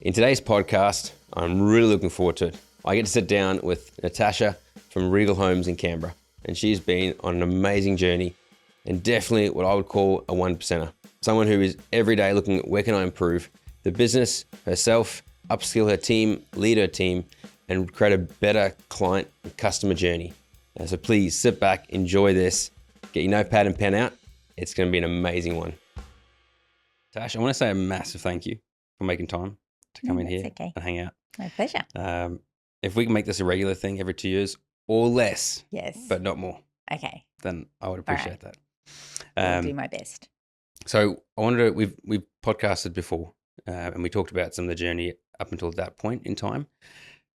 In today's podcast, I'm really looking forward to it. I get to sit down with Natasha from Regal Homes in Canberra, and she's been on an amazing journey and definitely what I would call a one percenter. Someone who is every day looking at where can I improve the business, herself, upskill her team, lead her team, and create a better client and customer journey. So please sit back, enjoy this, get your notepad and pen out. It's going to be an amazing one. Tash, I want to say a massive thank you for making time to come in here and hang out. My pleasure. If we can make this a regular thing every 2 years or less, yes, but not more, okay, then I would appreciate that. I'll do my best. So I wanted to, we've podcasted before and we talked about some of the journey up until that point in time.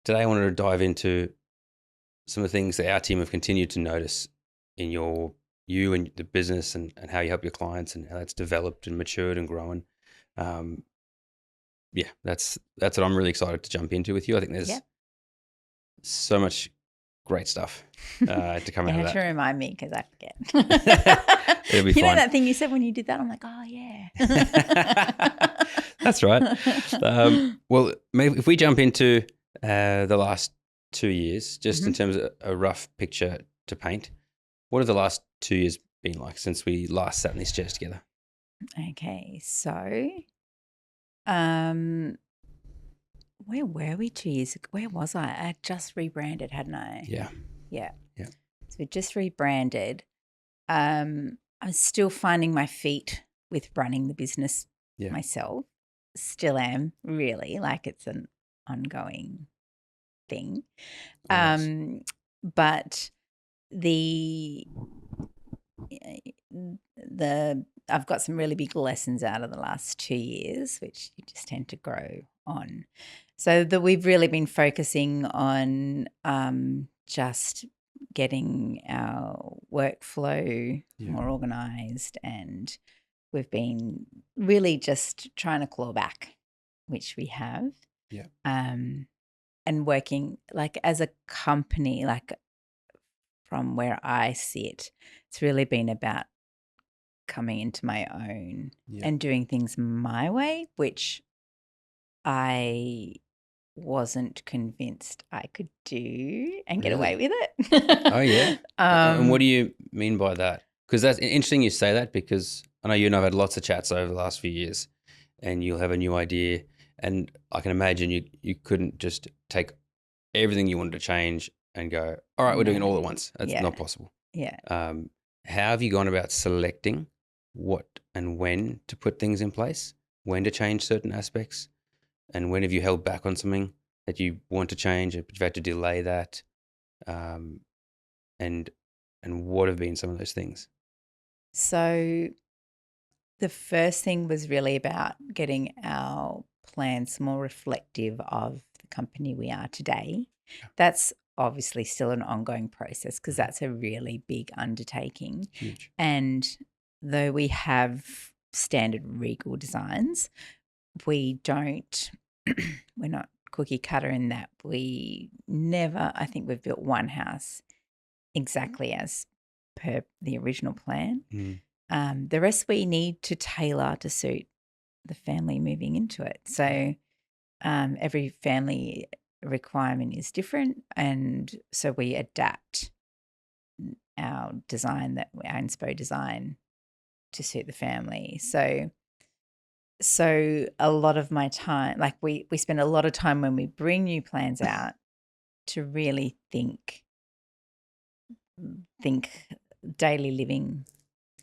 Today I wanted to dive into some of the things that our team have continued to notice in you and the business and how you help your clients and how that's developed and matured and grown. Yeah, that's what I'm really excited to jump into with you. I think there's so much great stuff to come out of that. You have to remind me because I forget. It'll be fun. You know that fine. thing you said when you did that? I'm like, oh, yeah. That's right. Well, maybe if we jump into the last 2 years, just in terms of a rough picture to paint, what have the last 2 years been like since we last sat in these chairs together? Okay, so where were we 2 years ago? Where was I? I just rebranded, hadn't I? Yeah. So we just rebranded. I'm still finding my feet with running the business myself. Still am, really. Like it's an ongoing thing. But I've got some really big lessons out of the last 2 years, which you just tend to grow on. So that we've really been focusing on just getting our workflow more organised, and we've been really just trying to claw back, which we have. Yeah. And working like as a company, like from where I sit, it's really been about coming into my own and doing things my way, which I wasn't convinced I could do and get away with it. Oh, yeah. And what do you mean by that? Because that's interesting you say that, because I know you and I have had lots of chats over the last few years and you'll have a new idea. And I can imagine you couldn't just take everything you wanted to change and go, all right, we're doing it all at once. That's not possible. Yeah. How have you gone about selecting what and when to put things in place, when to change certain aspects, and when have you held back on something that you want to change, but you've had to delay that? And what have been some of those things? So the first thing was really about getting our plans more reflective of the company we are today. Yeah. That's obviously still an ongoing process because that's a really big undertaking. Huge. And though we have standard Regal designs, we're not cookie cutter in that I think we've built one house exactly as per the original plan. The rest we need to tailor to suit the family moving into it. So every family requirement is different, and so we adapt our design, our inspo design, to suit the family. So a lot of my time, like we spend a lot of time when we bring new plans out to really think daily living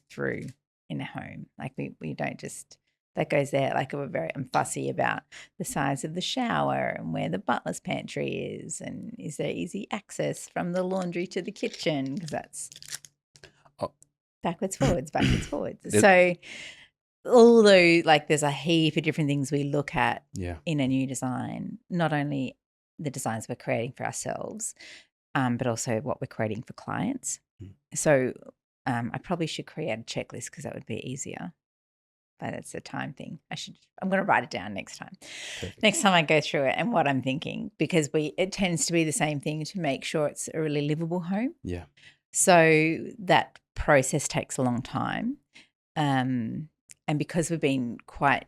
through in a home. Like we don't just, that goes there. Like I'm fussy about the size of the shower and where the butler's pantry is, and is there easy access from the laundry to the kitchen, because that's backwards, forwards. So although like there's a heap of different things we look at in a new design, not only the designs we're creating for ourselves, but also what we're creating for clients. So I probably should create a checklist because that would be easier, but it's a time thing. I'm going to write it down next time. Perfect. Next time I go through it and what I'm thinking, because it tends to be the same thing to make sure it's a really livable home. Yeah. So that process takes a long time. And because we've been quite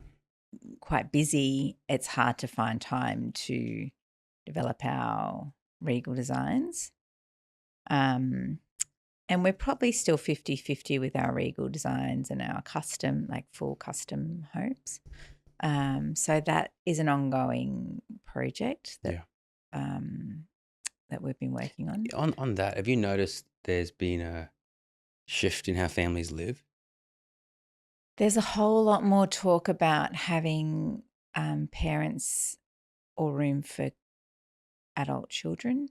quite busy, it's hard to find time to develop our Regal designs. And we're probably still 50-50 with our Regal designs and our custom, like full custom homes. So that is an ongoing project that that we've been working on. On that, have you noticed there's been a shift in how families live? There's a whole lot more talk about having parents or room for adult children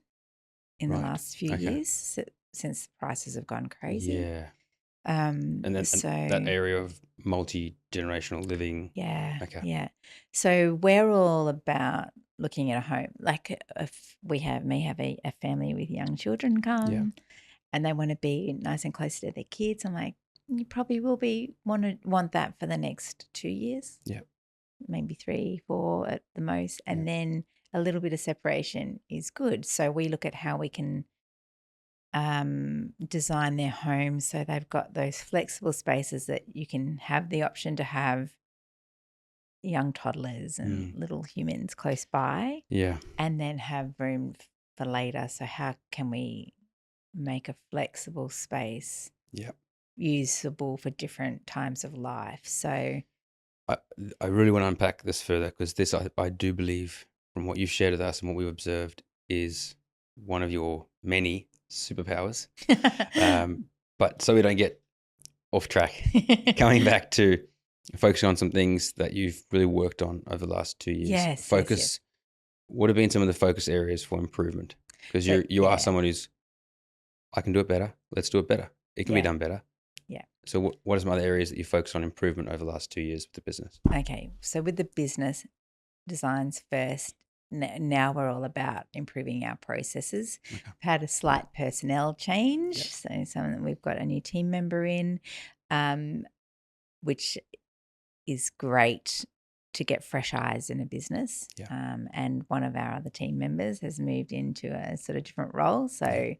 in the last few years since prices have gone crazy. Yeah. And that area of multi-generational living. Yeah. Okay. Yeah. So we're all about looking at a home. Like if we may have a family with young children come and they want to be nice and close to their kids. I'm like, you probably will want that for the next 2 years. Yeah. Maybe 3, 4 at the most. And then a little bit of separation is good. So we look at how we can design their homes so they've got those flexible spaces that you can have the option to have young toddlers and little humans close by. Yeah. And then have room for later. So how can we make a flexible space usable for different times of life? So I really want to unpack this further because this I do believe from what you've shared with us and what we've observed is one of your many superpowers. But so we don't get off track, coming back to focusing on some things that you've really worked on over the last 2 years. Yes. What have been some of the focus areas for improvement? Because you are someone who's, I can do it better. Let's do it better. It can be done better. Yeah. So what are some other areas that you focus on improvement over the last 2 years with the business? Okay. So with the business designs first, now we're all about improving our processes. Okay. We've had a slight personnel change. So we've got a new team member in, which is great to get fresh eyes in a business. Yeah. And one of our other team members has moved into a sort of different role. So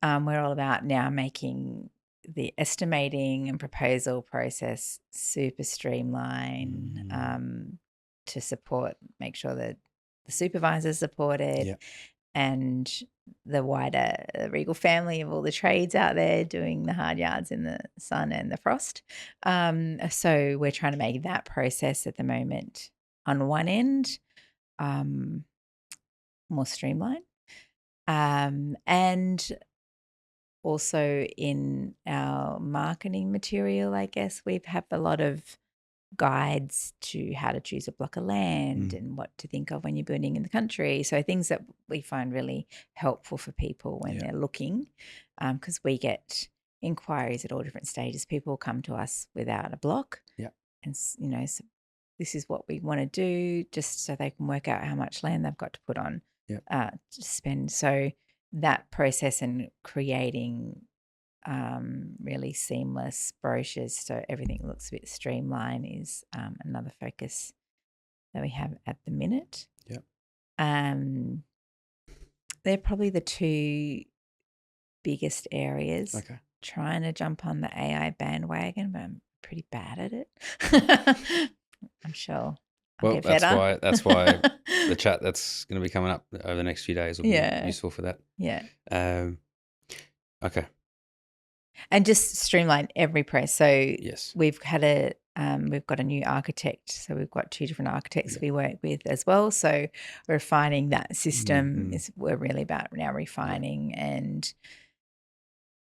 we're all about now making the estimating and proposal process super streamlined to make sure that the supervisors support it and the wider Regal family of all the trades out there doing the hard yards in the sun and the frost. So we're trying to make that process at the moment on one end more streamlined. And also in our marketing material, I guess we have a lot of guides to how to choose a block of land and what to think of when you're building in the country. So things that we find really helpful for people when they're looking, because we get inquiries at all different stages. People come to us without a block, and so this is what we want to do, just so they can work out how much land they've got to put on to spend. So that process and creating really seamless brochures so everything looks a bit streamlined is another focus that we have at the minute. They're probably the two biggest areas. Trying to jump on the AI bandwagon, but I'm pretty bad at it. I'm sure I'll get better. That's why the chat that's going to be coming up over the next few days will be useful for that. Okay. And just streamline every process. So we've had we've got a new architect. So we've got 2 different architects we work with as well. So refining that system we're really about now refining. And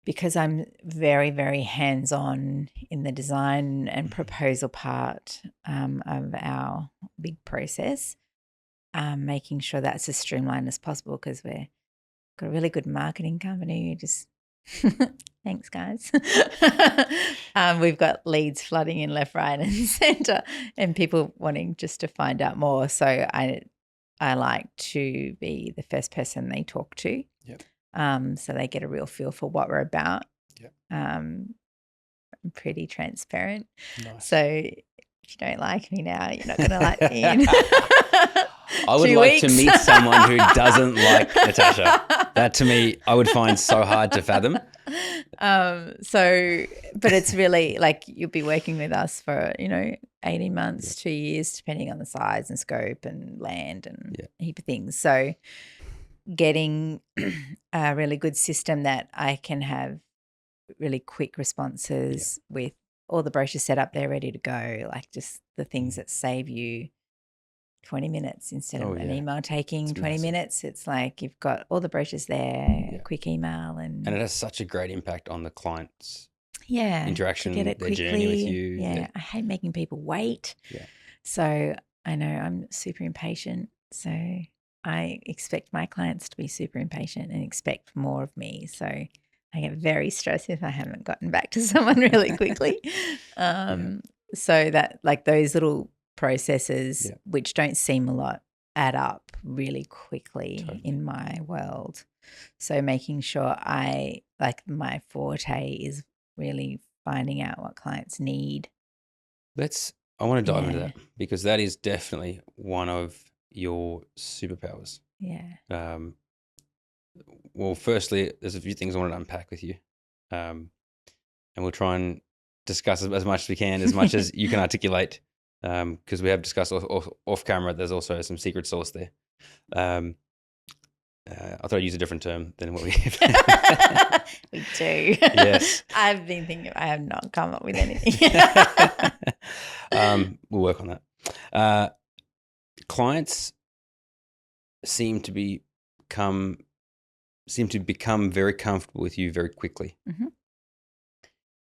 because I'm very, very hands-on in the design and proposal part of our big process, making sure that's as streamlined as possible, because we've got a really good marketing company who just thanks, guys. We've got leads flooding in left, right, and centre, and people wanting just to find out more. So I like to be the first person they talk to, so they get a real feel for what we're about. I'm pretty transparent. Nice. So if you don't like me now, you're not going to like me in I would like to meet someone who doesn't like Natasha. That to me, I would find so hard to fathom. But it's really like you'll be working with us for, 18 months, 2 years, depending on the size and scope and land and a heap of things. So getting a really good system that I can have really quick responses with all the brochures set up there ready to go, like just the things that save you 20 minutes instead of an email taking 20 minutes. It's like you've got all the brochures there, a quick email. And it has such a great impact on the client's interaction, to get it their quickly. journey with you. Yeah, I hate making people wait. Yeah. So I know I'm super impatient. So I expect my clients to be super impatient and expect more of me. So I get very stressed if I haven't gotten back to someone really quickly. So that like those little processes, which don't seem a lot, add up really quickly in my world. So making sure my forte is really finding out what clients need. I want to dive into that because that is definitely one of your superpowers. Yeah. Well, firstly, there's a few things I want to unpack with you. And we'll try and discuss as much as we can, as much as you can articulate, because we have discussed off camera. There's also some secret sauce there. I thought I'd use a different term than what we have. We do. Yes. I've been thinking I have not come up with anything. We'll work on that. Clients seem to become very comfortable with you very quickly. Mm-hmm.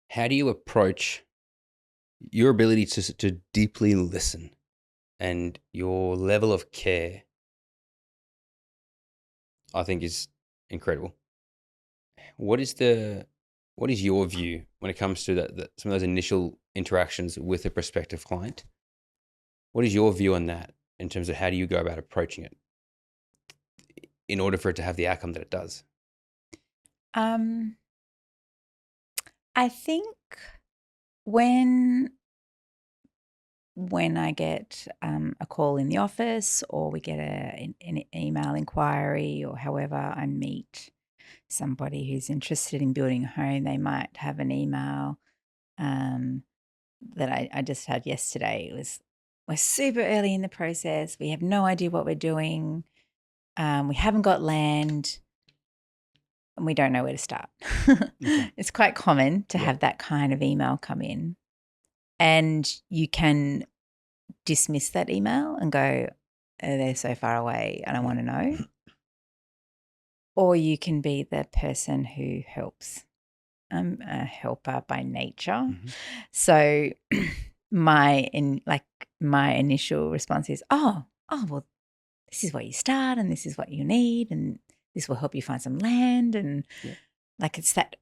How do you approach your ability to deeply listen and your level of care? I think is incredible. What is your view when it comes to some of those initial interactions with a prospective client? What is your view on that in terms of how do you go about approaching it in order for it to have the outcome that it does? I think when I get a call in the office or we get an email inquiry or however I meet somebody who's interested in building a home, they might have an email that I just had yesterday. We're super early in the process. We have no idea what we're doing. We haven't got land and we don't know where to start. Okay. It's quite common to have that kind of email come in. And you can dismiss that email and go, oh, they're so far away, I don't want to know. Or you can be the person who helps. I'm a helper by nature. Mm-hmm. So my initial response is, oh, well, this is where you start and this is what you need and this will help you find some land. And like it's that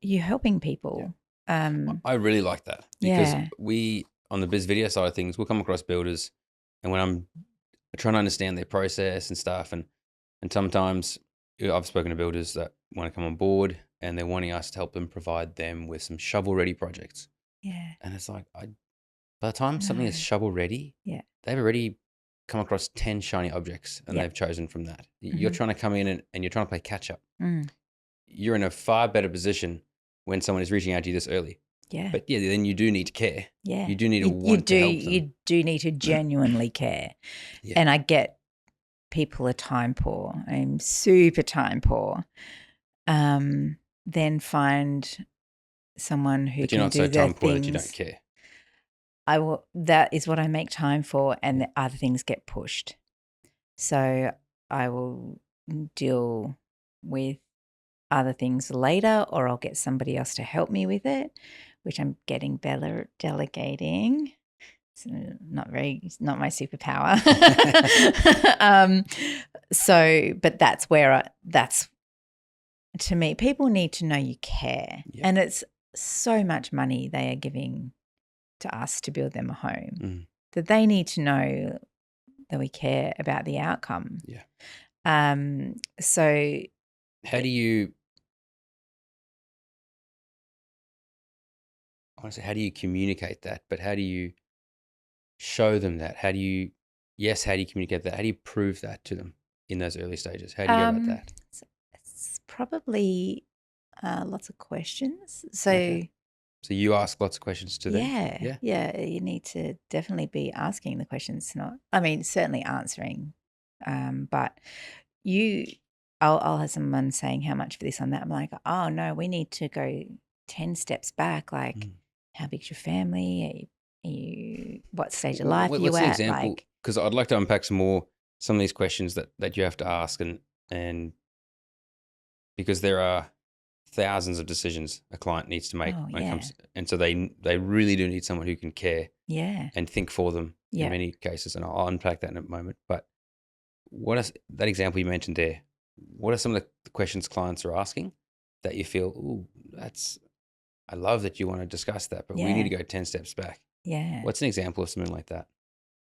you're helping people. Yeah. I really like that because we, on the biz video side of things, we'll come across builders and when I'm trying to understand their process and stuff and sometimes I've spoken to builders that want to come on board and they're wanting us to help them provide them with some shovel-ready projects. Yeah. And it's like, by the time something is shovel-ready, they've already come across 10 shiny objects and they've chosen from that. Mm-hmm. You're trying to come in and you're trying to play catch-up. Mm. You're in a far better position when someone is reaching out to you this early. Yeah. But then you do need to care. Yeah. You do need to want to help them. You do need to genuinely care. Yeah. And I get people are time poor. I'm super time poor. Then find someone who can do their things. But you're not so time poor that you don't care. I will. That is what I make time for, and the other things get pushed. So I will deal with other things later, or I'll get somebody else to help me with it, which I'm getting better at delegating. It's not my superpower. But that's where to me, people need to know you care. Yeah. And it's so much money they are giving to us to build them a home that they need to know that we care about the outcome. Yeah. So how do you communicate that? But how do you show them that? How do you communicate that? How do you prove that to them in those early stages? How do you go about that? It's probably Lots of questions. So Okay. So you ask lots of questions to them? yeah, you need to definitely be asking the questions, not, I mean, certainly answering. But you, I'll have someone saying how much for this on that. I'm like, oh no, we need to go 10 steps back. Like, how big's your family? What stage of life are you What's the at? example? Like, Because I'd like to unpack some of these questions that you have to ask, and because there are thousands of decisions a client needs to make oh when it yeah, comes, and so they really do need someone who can care yeah, and think for them in yeah. many cases, and I'll unpack that in a moment. But what is that example you mentioned there? What are some of the questions clients are asking that you feel, ooh, I love that you want to discuss that, but we need Yeah. to go 10 steps back. Yeah. What's an example of something like that?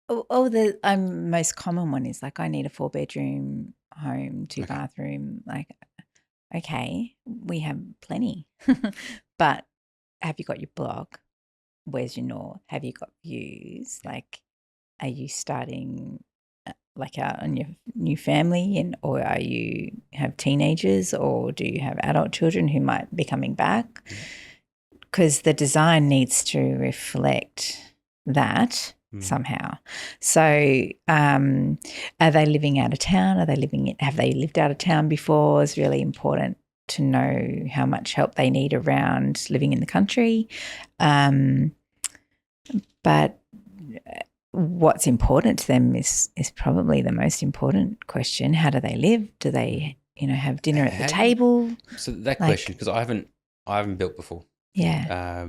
The most common one is like, I need a 4-bedroom home, 2 Okay. bathroom. Like, okay, we have plenty, but have you got your block? Where's your north? Have you got views? Like, are you starting like out on your new family, and or are you have teenagers, or do you have adult children who might be coming back? Because the design needs to reflect that somehow. So, are they living out of town? Have they lived out of town before? It's really important to know how much help they need around living in the country. But what's important to them is probably the most important question. How do they live? Do they, have dinner at the table? So that question, because I haven't built before. Yeah.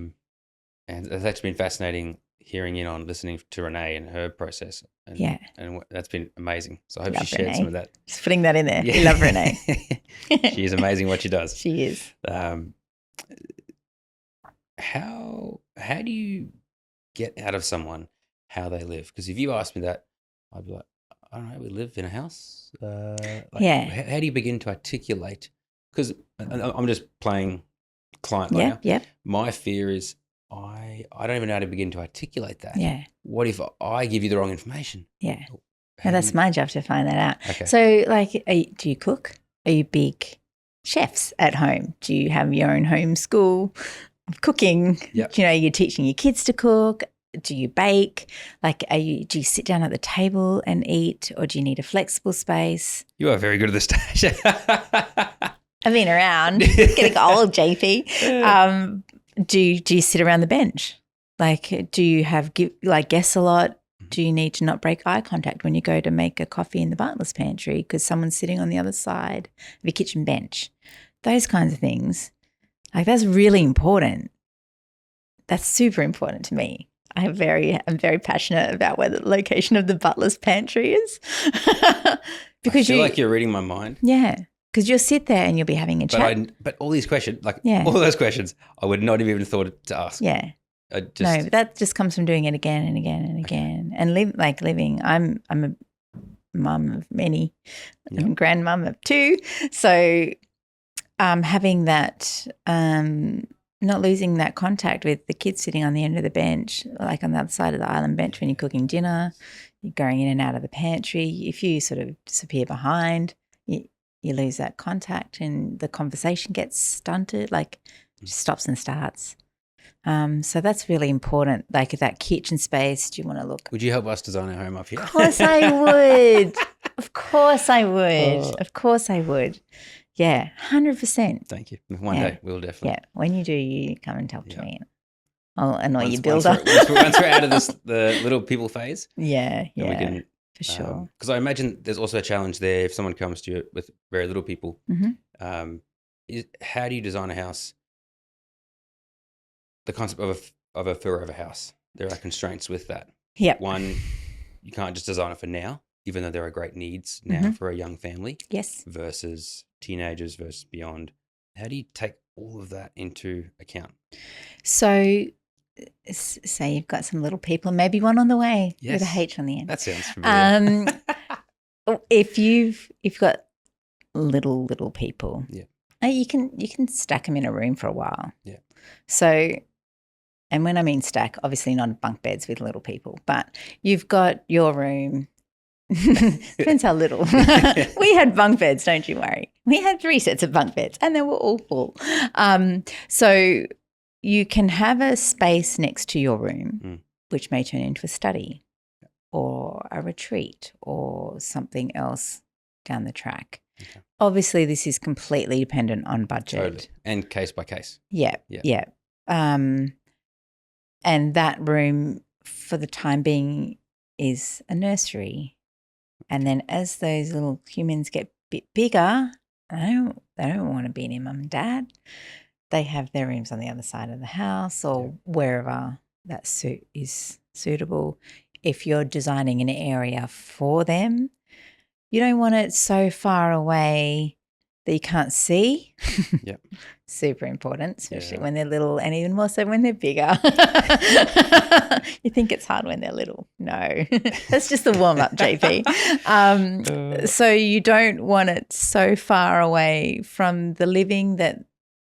And it's actually been fascinating hearing in on listening to Renee and her process. And, Yeah. And that's been amazing. So I hope Love she shared Renee. some of that. Just putting that in there. Yeah. We love Renee. She is amazing what she does. She is. How do you get out of someone how they live? Because if you ask me that, I'd be like, I don't know, we live in a house. Yeah. How do you begin to articulate? Because I'm just playing client right now. Yeah. My fear is I don't even know how to begin to articulate that. Yeah. What if I give you the wrong information? Yeah. Now that's my job to find that out. Okay. So, like, do you cook? Are you big chefs at home? Do you have your own home school of cooking? Yep. You're teaching your kids to cook. Do you bake? Like, do you sit down at the table and eat, or do you need a flexible space? You are very good at this, Natasha. I've been around. It's getting old, JP. Do you sit around the bench? Like, do you have guests a lot? Do you need to not break eye contact when you go to make a coffee in the butler's pantry because someone's sitting on the other side of your kitchen bench? Those kinds of things. Like, that's really important. That's super important to me. I'm very passionate about where the location of the butler's pantry is. Because I feel like you're reading my mind. Yeah. Because you'll sit there and you'll be having a chat. But all these questions, all those questions, I would not have even thought to ask. Yeah. No, but that just comes from doing it again and again and again. And living. I'm a mum of many. Yep. I'm a grandmum of 2. So having that, not losing that contact with the kids sitting on the end of the bench, like on the other side of the island bench when you're cooking dinner, you're going in and out of the pantry. If you sort of disappear behind, you lose that contact and the conversation gets stunted, like just stops and starts. So that's really important, like that kitchen space. Do you want to look? Would you help us design our home up here? Of course I would. Of course I would. Of course I would. Yeah, 100%. Thank you. One day we'll definitely. Yeah, when you do, you come and talk to me. I'll annoy you, builder. Once we're out of the little people phase. Yeah, we can, for sure. Because I imagine there's also a challenge there if someone comes to you with very little people. Mm-hmm. How do you design a house? The concept of a forever house. There are constraints with that. Yeah. One, you can't just design it for now, even though there are great needs now for a young family. Yes. Versus teenagers versus beyond. How do you take all of that into account? So, say you've got some little people, maybe one on the way with a H on the end. That sounds familiar. If you've got little people, you can stack them in a room for a while. Yeah. So, and when I mean stack, obviously not bunk beds with little people, but you've got your room, Depends how little. We had bunk beds, don't you worry. We had 3 sets of bunk beds and they were all full. So you can have a space next to your room, which may turn into a study or a retreat or something else down the track. Okay. Obviously, this is completely dependent on budget. Totally. And case by case. Yeah. And that room for the time being is a nursery. And then as those little humans get a bit bigger, they don't want to be near mum and dad. They have their rooms on the other side of the house or wherever that is suitable. If you're designing an area for them, you don't want it so far away that you can't see. Yep. Super important, especially when they're little and even more so when they're bigger. You think it's hard when they're little. No, that's just the warm-up, JP. So you don't want it so far away from the living that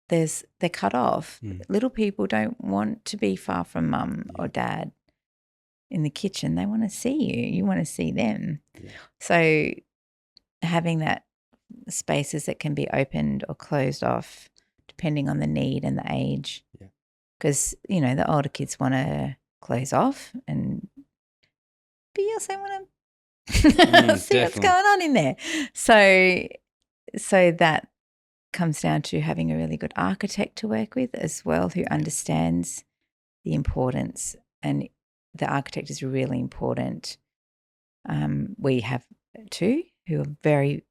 they're cut off. Little people don't want to be far from mum or dad in the kitchen. They want to see you. You want to see them. Yeah. So having that spaces that can be opened or closed off depending on the need and the age. Because, the older kids want to close off but you also want to see what's going on in there. So that comes down to having a really good architect to work with as well who understands the importance, and the architect is really important. We have 2 who are very,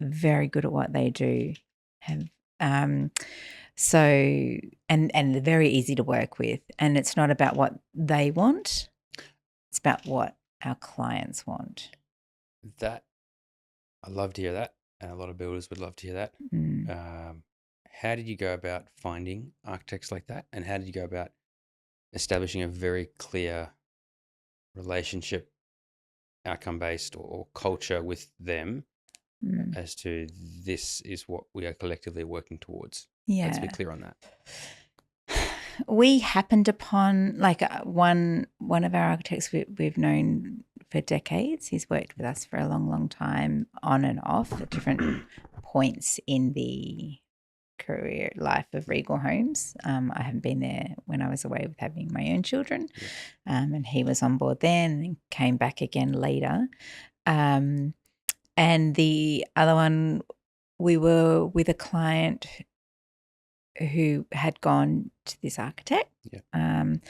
very good at what they do. So they're very easy to work with, and it's not about what they want, it's about what our clients want. That I love to hear that, and a lot of builders would love to hear that. How did you go about finding architects like that, and how did you go about establishing a very clear relationship, outcome based or culture with them as to this is what we are collectively working towards? Let's be clear on that. We happened upon one of our architects we've known for decades. He's worked with us for a long, long time on and off at different points in the career life of Regal Homes. I haven't been there when I was away with having my own children, and he was on board then and came back again later. And the other one, we were with a client who had gone to this architect, and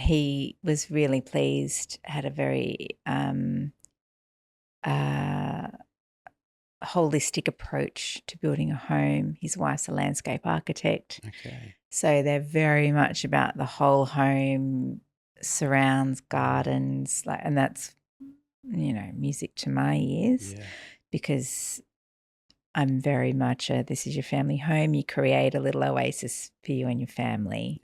he was really pleased, had a very holistic approach to building a home. His wife's a landscape architect. Okay. So they're very much about the whole home, surrounds, gardens, and that's, music to my ears because I'm very much this is your family home. You create a little oasis for you and your family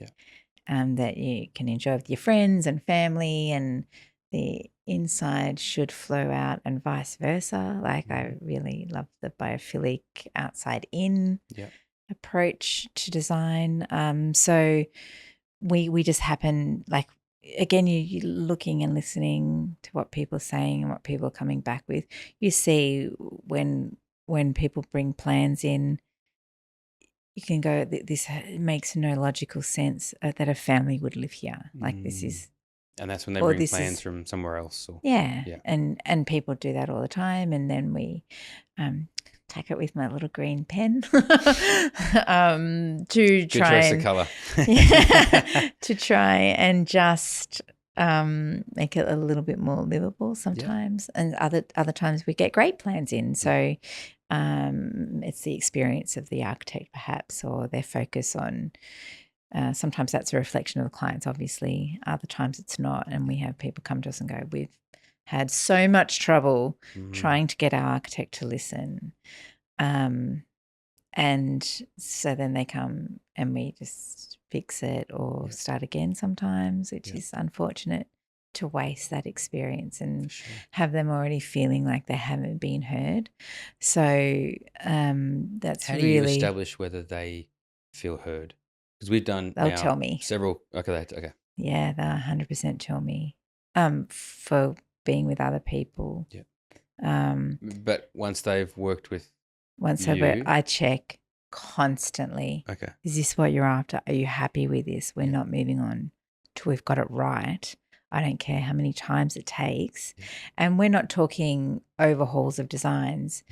that you can enjoy with your friends and family, and the inside should flow out and vice versa. I really love the biophilic outside in approach to design. So we just happen, again, you're looking and listening to what people are saying and what people are coming back with. You see when people bring plans in, you can go, this makes no logical sense that a family would live here. This is... And that's when they bring plans from somewhere else. And people do that all the time. And then we take it with my little green pen to Good try choice of colour. to try and just make it a little bit more livable sometimes. And other times we get great plans in. So it's the experience of the architect perhaps, or their focus on... sometimes that's a reflection of the clients, obviously. Other times it's not, and we have people come to us and go, we've had so much trouble trying to get our architect to listen. And so then they come and we just fix it or start again sometimes, which is unfortunate to waste that experience and have them already feeling like they haven't been heard. So that's How do you establish whether they feel heard? Because we've done they'll tell me several. Okay. Yeah, they'll 100% tell me. For being with other people. Yeah. But once they've worked with Once you, I check constantly. okay, Is this what you're after? Are you happy with this? We're Yeah. not moving on till we've got it right. I don't care how many times it takes. Yeah. And we're not talking overhauls of designs.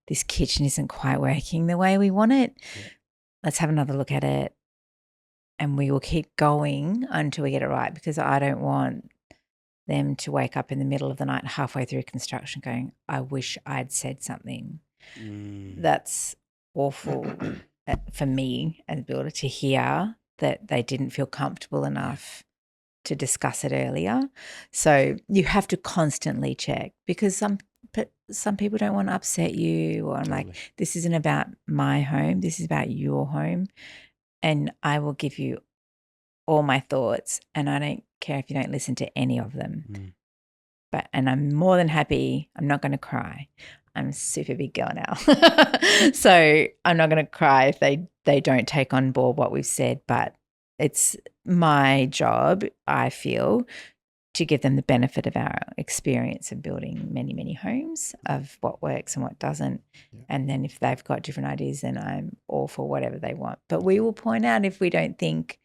This kitchen isn't quite working the way we want it. Yeah. Let's have another look at it. And we will keep going until we get it right, because I don't want them to wake up in the middle of the night halfway through construction going, I wish I'd said something. That's awful for me as a builder to hear that they didn't feel comfortable enough to discuss it earlier. So you have to constantly check, because some people don't want to upset you, or I'm like, this isn't about my home, this is about your home, and I will give you all my thoughts, and I don't care if you don't listen to any of them. And I'm more than happy. I'm not going to cry. I'm a super big girl now. So I'm not going to cry if they don't take on board what we've said, but it's my job, I feel, to give them the benefit of our experience of building many, many homes, of what works and what doesn't. Yeah. And then if they've got different ideas, then I'm all for whatever they want. But we will point out if we don't think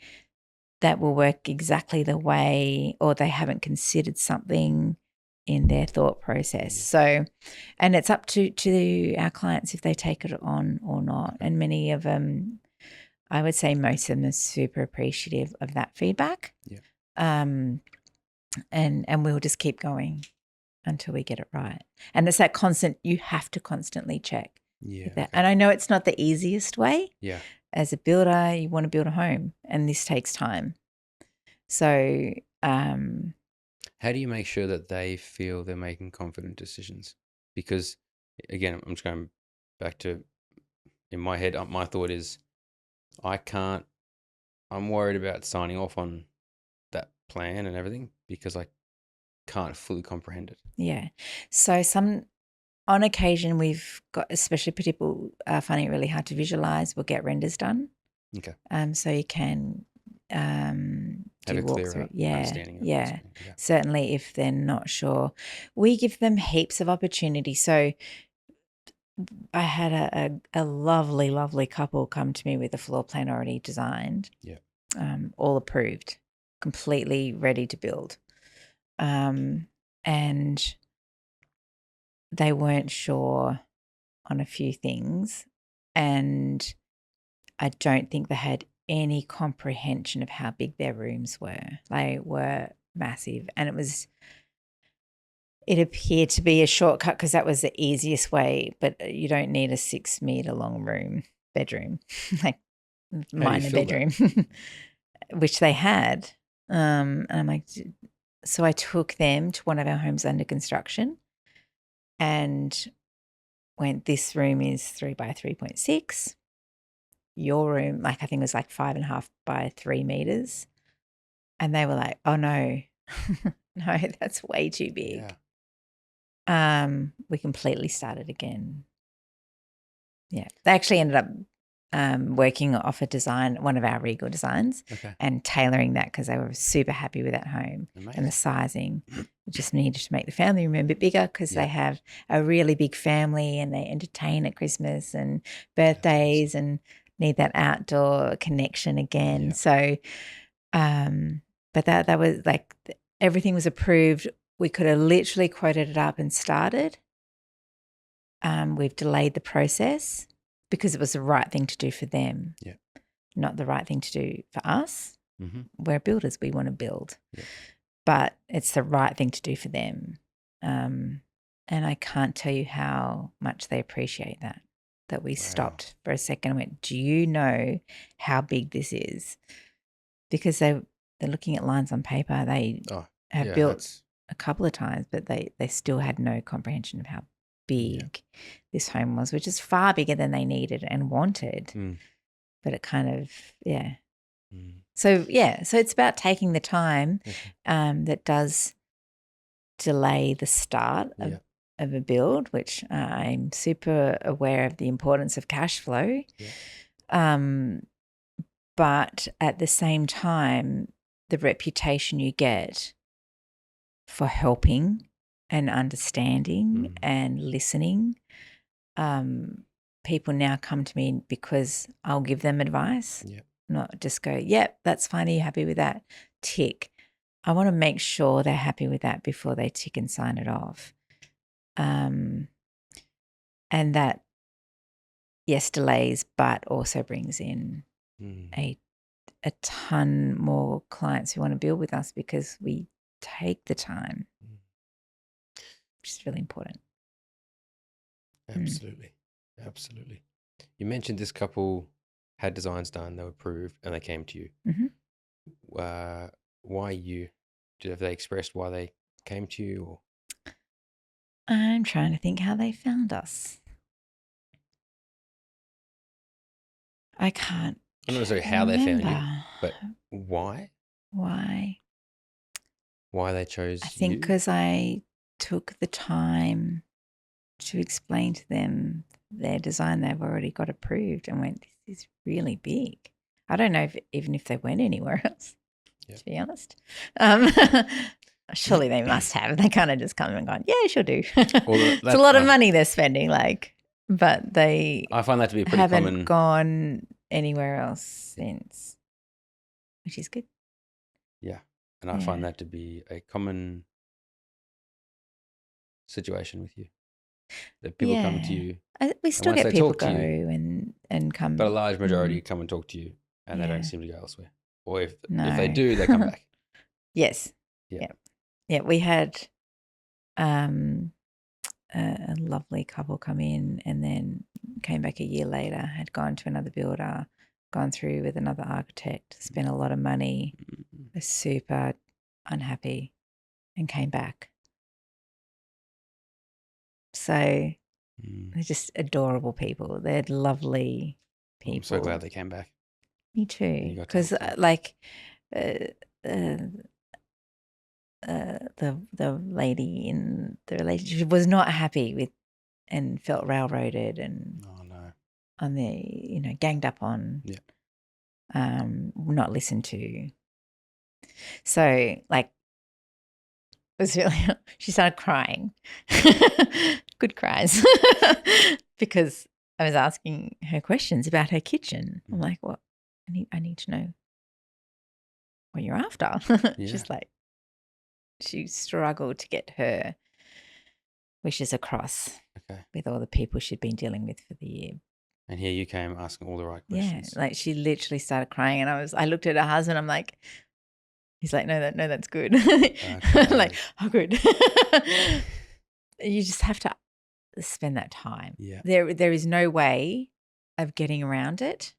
that will work exactly the way, or they haven't considered something in their thought process. So, and it's up to our clients if they take it on or not. And many of them, I would say most of them, are super appreciative of that feedback. Yeah. And we'll just keep going until we get it right. And it's that constant, you have to constantly check. Yeah. Okay. And I know it's not the easiest way. Yeah. As a builder, you want to build a home, and this takes time. So, how do you make sure that they feel they're making confident decisions? Because, again, I'm just going back to, in my head, my thought is, I'm worried about signing off on that plan and everything because I can't fully comprehend it. Yeah. So on occasion, we've got, especially for people finding it really hard to visualize, we'll get renders done. Okay. So you can have a clearer understanding. Yeah. Certainly, if they're not sure, we give them heaps of opportunity. So I had a lovely, lovely couple come to me with a floor plan already designed. Yeah. All approved, completely ready to build. And they weren't sure on a few things, and I don't think they had any comprehension of how big their rooms were. They were massive, and it appeared to be a shortcut because that was the easiest way, but you don't need a 6-meter long bedroom, like minor bedroom, which they had. And I'm like, so I took them to one of our homes under construction and went, this room is 3 by 3.6. Your room, like I think it was like 5.5 by 3 meters. And they were like, oh no, no, that's way too big. Yeah. We completely started again. Yeah. They actually ended up working off a design, one of our Regal designs, and tailoring that because they were super happy with that home. Amazing. And the sizing. We just needed to make the family room a bit bigger because they have a really big family and they entertain at Christmas and birthdays and need that outdoor connection again. Yeah. So, but that was like everything was approved. We could have literally quoted it up and started. We've delayed the process because it was the right thing to do for them, not the right thing to do for us. Mm-hmm. We're builders. We want to build. Yeah. But it's the right thing to do for them. And I can't tell you how much they appreciate that we stopped for a second and went, do you know how big this is? Because they're looking at lines on paper. They have built a couple of times, but they still had no comprehension of how big this home was, which is far bigger than they needed and wanted. But it kind of, So, so it's about taking the time that does delay the start of a build, which I'm super aware of the importance of cash flow. Yeah. But at the same time, the reputation you get for helping and understanding and listening. People now come to me because I'll give them advice, not just go, yep, that's fine. Are you happy with that? Tick. I want to make sure they're happy with that before they tick and sign it off. And that, yes, delays, but also brings in a ton more clients who want to build with us because we take the time, which is really important. Absolutely. Absolutely. You mentioned this couple had designs done, they were approved, and they came to you. Why you? Have they expressed why they came to you? Or? I'm trying to think how they found us. I can't. I'm not necessarily how they found you, but why? Why? Why they chose I think because I took the time to explain to them their design they've already got approved and went, this is really big. I don't know even if they went anywhere else, to be honest. Surely they must have. They kind of just come and gone, yeah, sure do. It's a lot of money they're spending, but they I find that to be pretty haven't common. Gone anywhere else since, which is good. Yeah. And I find that to be a common situation with you. That people come to you. We still get people go and come. But a large majority come and talk to you and they don't seem to go elsewhere. Or if they do, they come back. Yes. Yeah. We had a lovely couple come in and then came back a year later, had gone to another builder, gone through with another architect, spent a lot of money, was super unhappy and came back. So they're just adorable people. They're lovely people. I'm so glad they came back. Me too. Because the lady in the relationship was not happy with and felt railroaded and on the ganged up on, not listened to. So it was really, she started crying, good cries, because I was asking her questions about her kitchen. I'm like, what? I need to know what you're after. She's like, she struggled to get her wishes across with all the people she'd been dealing with for the year. And here you came asking all the right questions. Yeah, she literally started crying, and I looked at her husband. I'm like, he's like, no, that's good. Like, oh, good. You just have to spend that time. Yeah. There is no way of getting around it.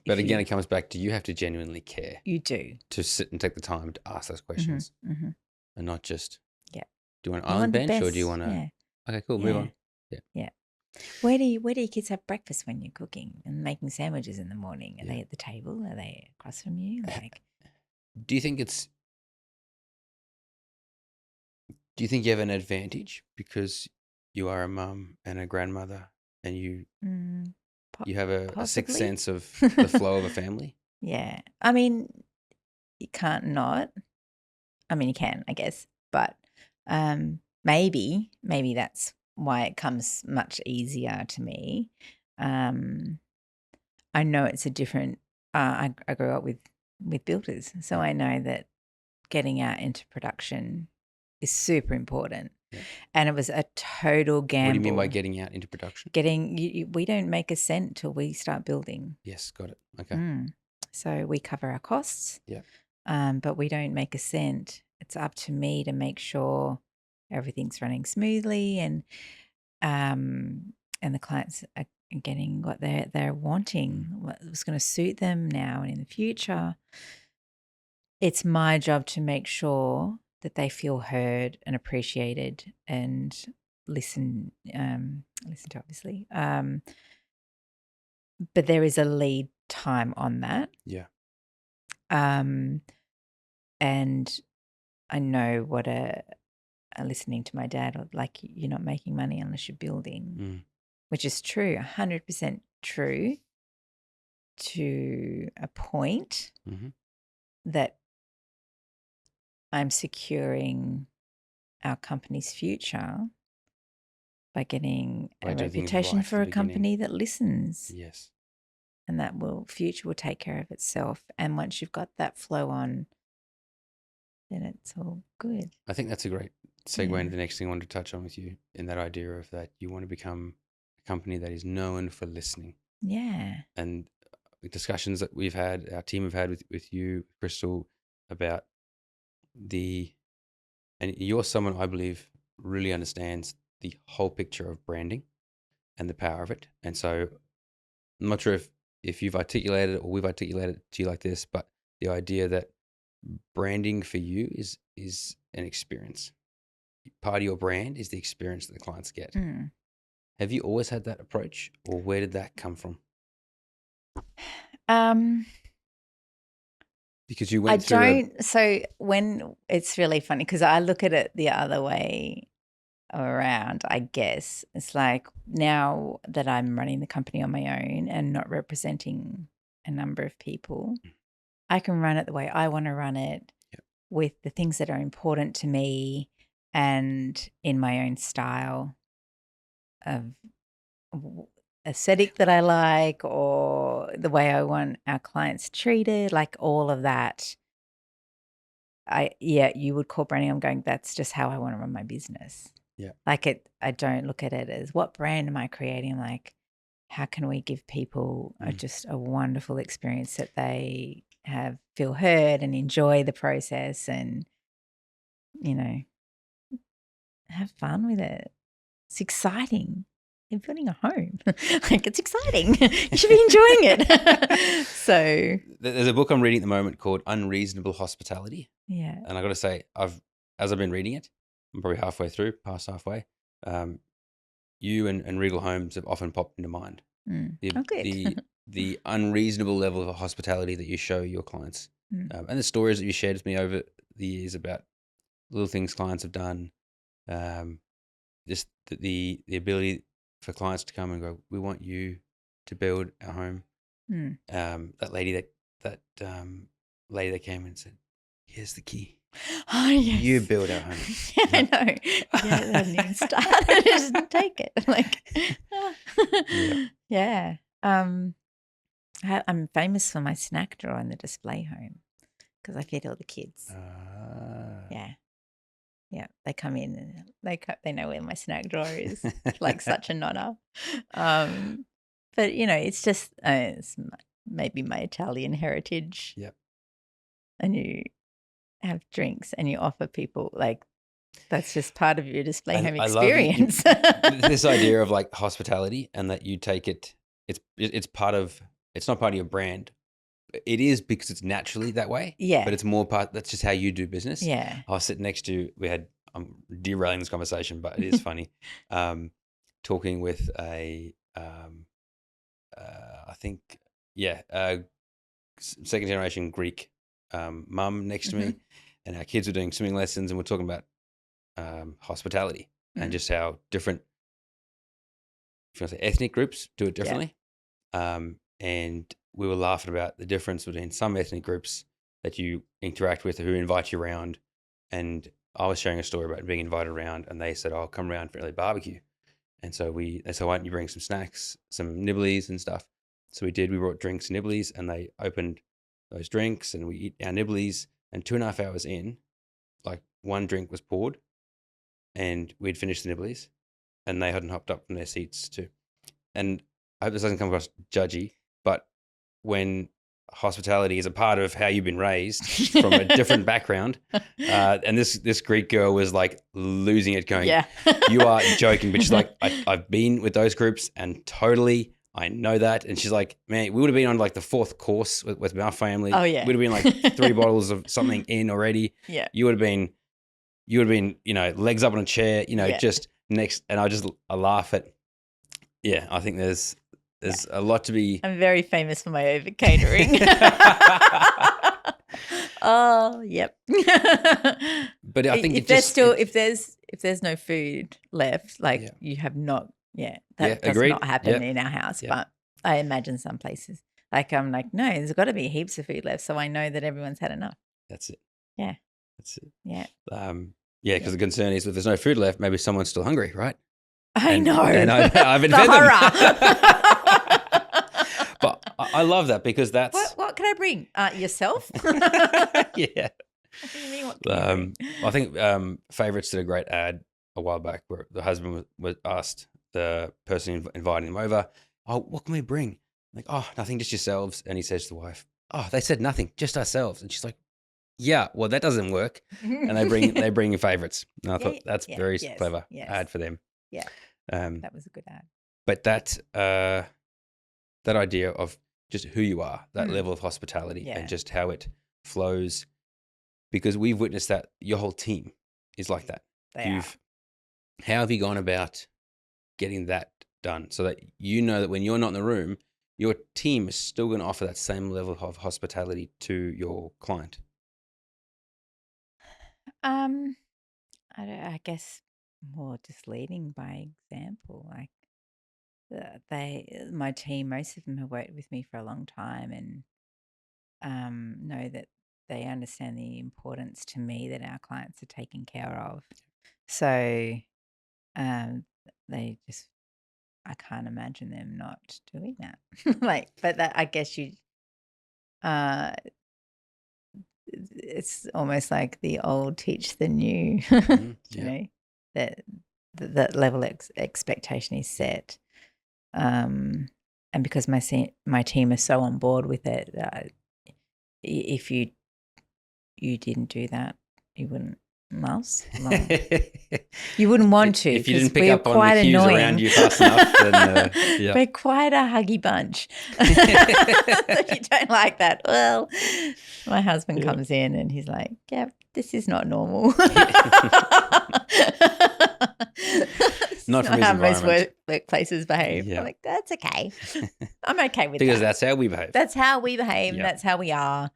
But again, it comes back to you have to genuinely care. You do. To sit and take the time to ask those questions. And not just, do you want an You island want bench or do you want to, okay, cool, move on. Yeah. Where do your kids have breakfast when you're cooking and making sandwiches in the morning? Are they at the table? Are they across from you? Do you think you have an advantage because you are a mum and a grandmother and you have a sixth sense of the flow of a family? Yeah. I mean, you can't not. I mean, you can, I guess. But maybe that's why it comes much easier to me. I know it's a different I grew up with builders, so I know that getting out into production is super important. And it was a total gamble. What do you mean by getting out into production? We don't make a cent till we start building. Yes, got it. Okay. So we cover our costs. But we don't make a cent. It's up to me to make sure everything's running smoothly and the clients are getting what they're wanting, what's going to suit them now and in the future. It's my job to make sure that they feel heard and appreciated and listened to, obviously. But there is a lead time on that. Yeah. And I know what listening to my dad, like, you're not making money unless you're building, which is true, 100% true to a point that I'm securing our company's future by getting By a doing things reputation right at for the a beginning. company that listens, Yes. and that future will take care of itself. And once you've got that flow on, then it's all good. I think that's a great segue Yeah. into the next thing I wanted to touch on with you, in that idea of that you want to become a company that is known for listening. Yeah. And the discussions that we've had, our team have had with you, Crystal, about and you're someone I believe really understands the whole picture of branding and the power of it. And so I'm not sure if you've articulated it or we've articulated it to you like this, but the idea that branding for you is an experience. Part of your brand is the experience that the clients get. Mm. Have you always had that approach, or where did that come from? Because you I went through don't. So when it's really funny because I look at it the other way around, I guess. It's like now that I'm running the company on my own and not representing a number of people, I can run it the way I want to run it with the things that are important to me and in my own style of aesthetic that I like or the way I want our clients treated, like all of that. You would call branding. I'm going, that's just how I want to run my business. Yeah. Like I don't look at it as what brand am I creating? Like, how can we give people just a wonderful experience that they feel heard and enjoy the process and, have fun with it. It's exciting. You're building a home. Like, it's exciting. You should be enjoying it. So There's a book I'm reading at the moment called Unreasonable Hospitality. yeah. And I got to say, as I've been reading it, I'm probably halfway through, past halfway. You and Regal Homes have often popped into mind. Good. The unreasonable level of hospitality that you show your clients, and the stories that you shared with me over the years about little things clients have done, just the ability for clients to come and go, we want you to build our home. That lady that lady that came and said, here's the key. Oh, yes. You build our home. Yeah, I know. Yeah, it hasn't even started. Just take it. Like, yeah. I'm famous for my snack drawer in the display home because I feed all the kids. Yeah. Yeah. They come in and they know where my snack drawer is. It's like such an honor. But, it's just it's maybe my Italian heritage. Yep. And you have drinks and you offer people like that's just part of your display home experience. This idea of like hospitality and that you take it, it's not part of your brand. It is because it's naturally that way. Yeah. But it's more that's just how you do business. Yeah. I was sitting next to, I'm derailing this conversation, but it is funny. Talking with a, I think, second generation Greek mum next to me, and our kids were doing swimming lessons, and we're talking about hospitality and just how different, if you want to say, ethnic groups do it differently. And we were laughing about the difference between some ethnic groups that you interact with who invite you around. And I was sharing a story about being invited around, and they said, "I'll come around for early barbecue." And so they said, "Why don't you bring some snacks, some nibblies and stuff?" So we did. We brought drinks and nibblies, and they opened those drinks, and we eat our nibblies. And 2.5 hours in, like one drink was poured, and we'd finished the nibblies, and they hadn't hopped up from their seats too. And I hope this doesn't come across judgy, but when hospitality is a part of how you've been raised from a different background, and this Greek girl was like losing it, going, "You are joking," but she's like, "I've been with those groups and totally, I know that." And she's like, "Man, we would have been on like the fourth course with our family. Oh yeah, we'd have been like 3 bottles of something in already. Yeah, you would have been, legs up on a chair, just next." And I laugh at, I think there's a lot to be. I'm very famous for my over catering. Oh, yep. But I think if there's no food left, like you have not, that does agreed. not happen in our house. But I imagine some places, like I'm like, no, there's got to be heaps of food left, so I know that everyone's had enough. That's it. Yeah. That's it. Yeah. Yeah, because the concern is if there's no food left, maybe someone's still hungry, right? I know. And I've been The fed them. horror. But I love that because that's What can I bring? Yourself? yeah. What do you mean, what can you bring? I think Favourites did a great ad a while back where the husband was asked the person inviting him over, "Oh, what can we bring?" Like, "Oh, nothing, just yourselves." And he says to the wife, "Oh, they said nothing, just ourselves." And she's like, "Yeah, well, that doesn't work." And they bring in Favourites. And I thought that's very clever ad for them. Yeah, Um, that was a good ad. but that idea of just who you are, that level of hospitality, and just how it flows, because we've witnessed that your whole team is like that. How have you gone about getting that done so that you know that when you're not in the room, your team is still going to offer that same level of hospitality to your client? I guess more just leading by example. Like my team, most of them have worked with me for a long time, and know that they understand the importance to me that our clients are taken care of. So they just, I can't imagine them not doing that. But that, I guess uh, it's almost like the old teach the new, you know, that level expectation is set. And because my team is so on board with it, if you didn't do that, you wouldn't last long. You wouldn't want to, if you didn't pick we're up on quite the cues annoying. around you fast enough. Then, We're quite a huggy bunch. If you don't like that, well, my husband comes in and he's like, "Yeah, this is not normal." Not from his how most environment. workplaces behave. Yeah. I'm like, that's okay. I'm okay with Because that. that's how we behave. That's how we behave. Yeah. And that's how we are.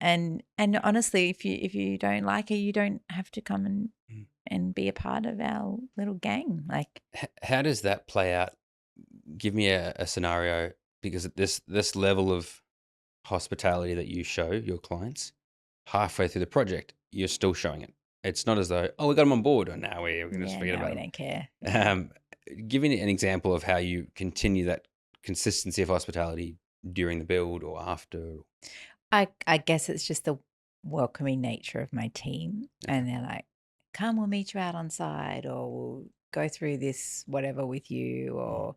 And honestly, if you don't like it, you don't have to come and be a part of our little gang. Like, how does that play out? Give me a scenario, because this level of hospitality that you show your clients, halfway through the project, you're still showing it. It's not as though, we got them on board, or now we're going to just forget about we them. don't care. Give me an example of how you continue that consistency of hospitality during the build or after. I guess it's just the welcoming nature of my team. And they're like, "Come, we'll meet you out on site, or we'll go through this whatever with you." Or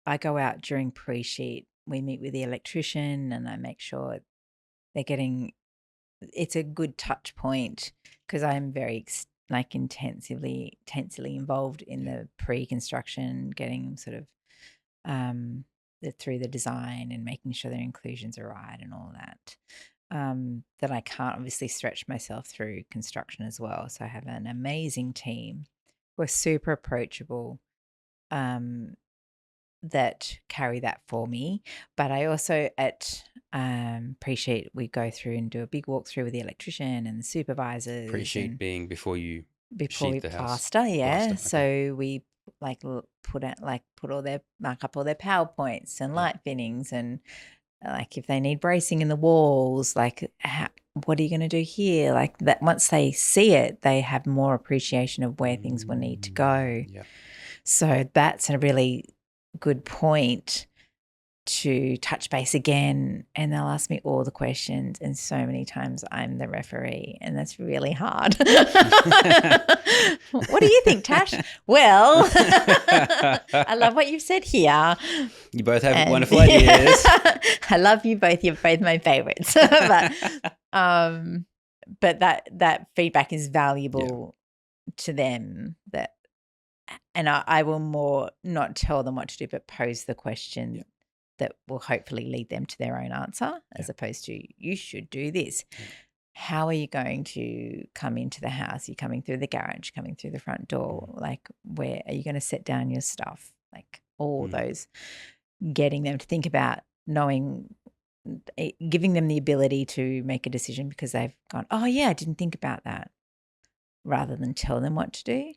I go out during pre-sheet. We meet with the electrician and I make sure they're getting, it's a good touch point, because I'm very intensely involved in the pre-construction, getting sort of through the design and making sure their inclusions are right and all that. That I can't obviously stretch myself through construction as well. So I have an amazing team who are super approachable, that carry that for me. But I also appreciate we go through and do a big walkthrough with the electrician and the supervisors. Pre-sheet being before we plaster, Plaster, So we put all their, mark up all their PowerPoints and light fittings, and like if they need bracing in the walls, like what are you going to do here? Like that, once they see it, they have more appreciation of where things will need to go. Yeah. So that's a really good point to touch base again, and they'll ask me all the questions, and so many times I'm the referee, and that's really hard. What do you think, Tash? Well, I love what you've said here. You both have wonderful ideas. I love you both. You're both my favorites. But that feedback is valuable to them. And I will more not tell them what to do, but pose the question that will hopefully lead them to their own answer, as opposed to, you should do this. How are you going to come into the house? You're coming through the garage, coming through the front door. Like, where are you going to set down your stuff? Like all those, getting them to think about, knowing, giving them the ability to make a decision because they've gone, "Oh yeah, I didn't think about that," rather than tell them what to do.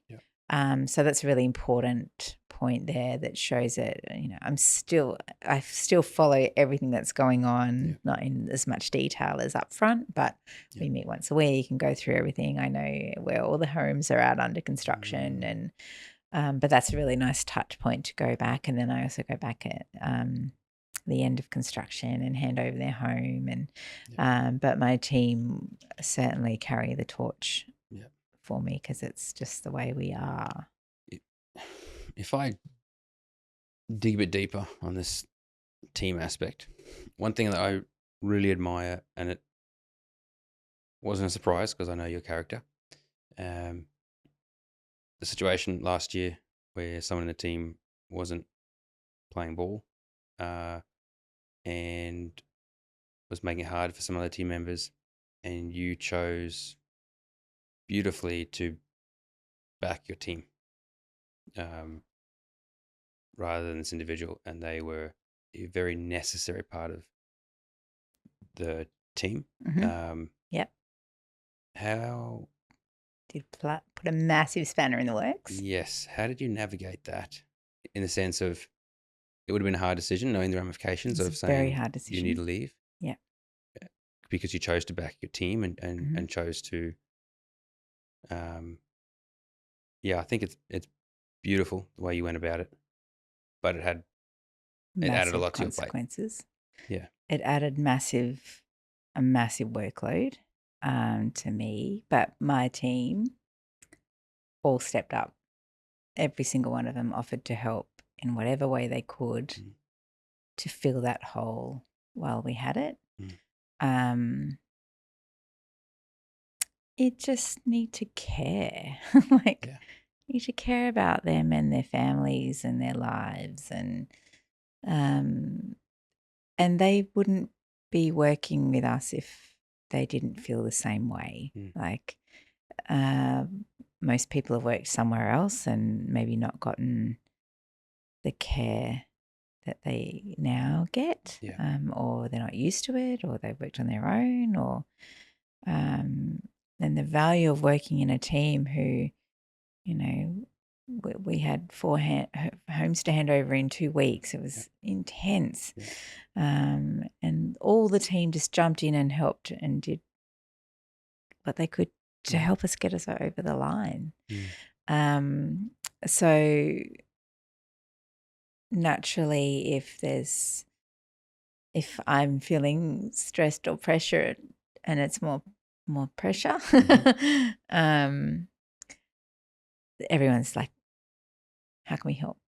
So that's a really important point there that shows it. I still follow everything that's going on, not in as much detail as up front, but we meet once a week and go through everything. I know where all the homes are out under construction, and but that's a really nice touch point to go back. And then I also go back at the end of construction and hand over their home, and but my team certainly carry the torch for me because it's just the way we are. If I dig a bit deeper on this team aspect, one thing that I really admire, and it wasn't a surprise because I know your character, the situation last year where someone in the team wasn't playing ball and was making it hard for some other team members, and you chose beautifully to back your team rather than this individual, and they were a very necessary part of the team. Yep. How did put a massive spanner in the works? Yes. How did you navigate that in the sense of it would have been a hard decision knowing the ramifications of saying very hard decision. You need to leave? Yeah. Because you chose to back your team and chose to I think it's beautiful the way you went about it, but it added a lot to your plate. Consequences. Yeah. It added a massive workload to me, but my team all stepped up. Every single one of them offered to help in whatever way they could to fill that hole while we had it. You just need to care. You should care about them and their families and their lives, and they wouldn't be working with us if they didn't feel the same way. Most people have worked somewhere else and maybe not gotten the care that they now get, or they're not used to it, or they've worked on their own, or and the value of working in a team who, we had 4 homes to hand over in 2 weeks. It was intense. And all the team just jumped in and helped and did what they could to help us get us over the line. So naturally, if I'm feeling stressed or pressure and it's more pressure, everyone's like, how can we help?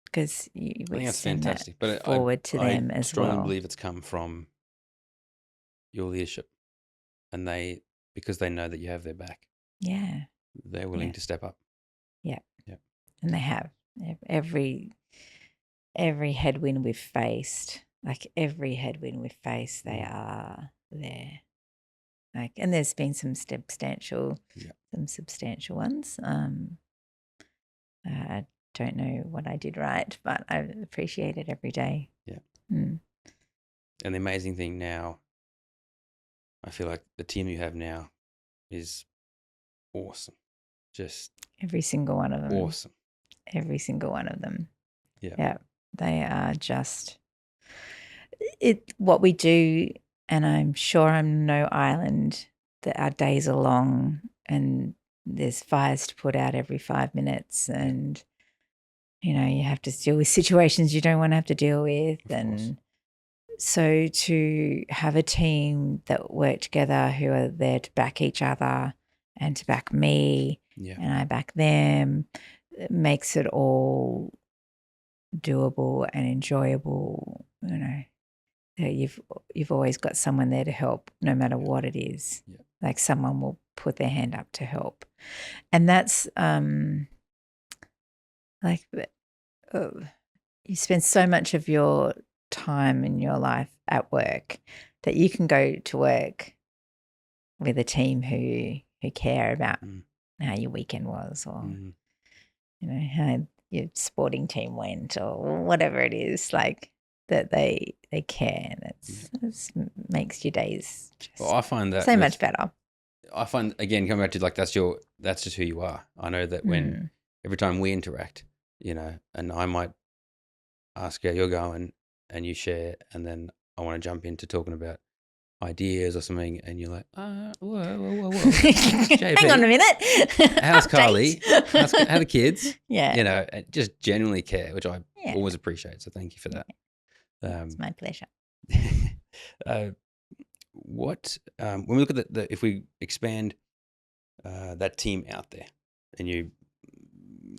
Because I think that's fantastic. But forward to them as well. I strongly believe it's come from your leadership, and because they know that you have their back. Yeah, they're willing to step up. Yeah, and they have. Every headwind we've faced, they are there. And there's been some substantial ones. I don't know what I did right, but I appreciate it every day. Yeah. And the amazing thing now, I feel like the team you have now is awesome. Just every single one of them. Awesome. Every single one of them. Yeah. They are just what we do, and I'm sure I'm no island, that our days are long and there's fires to put out every 5 minutes, and you have to deal with situations you don't want to have to deal with. And so to have a team that work together who are there to back each other and to back me and I back them, it makes it all doable and enjoyable. You've always got someone there to help no matter what it is. Like someone will put their hand up to help. And that's you spend so much of your time in your life at work that you can go to work with a team who care about how your weekend was, or how your sporting team went, or whatever it is, like that they care, and it makes your days I find that so much better. I find, again, coming back to that's just who you are. I know that when every time we interact, and I might ask how you're going and you share, and then I want to jump into talking about ideas or something, and you're like, whoa. Hang on a minute. How's Carly? How are the kids? Yeah. Just genuinely care, which I Yeah. always appreciate. So thank you for that. It's my pleasure. When we look at if we expand that team out there, and you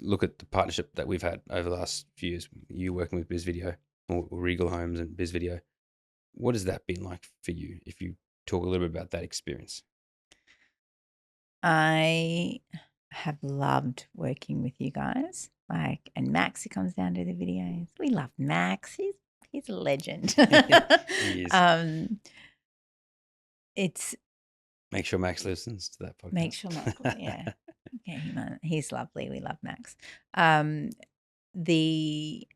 look at the partnership that we've had over the last few years, you working with Biz Video or Regal Homes and Biz Video, what has that been like for you? If you talk a little bit about that experience. I have loved working with you guys. And Max, who comes down to the videos. We love Max. He's a legend. He is. It's Make sure Max listens to that podcast. Make sure Max, yeah. Okay, he's lovely. We love Max. The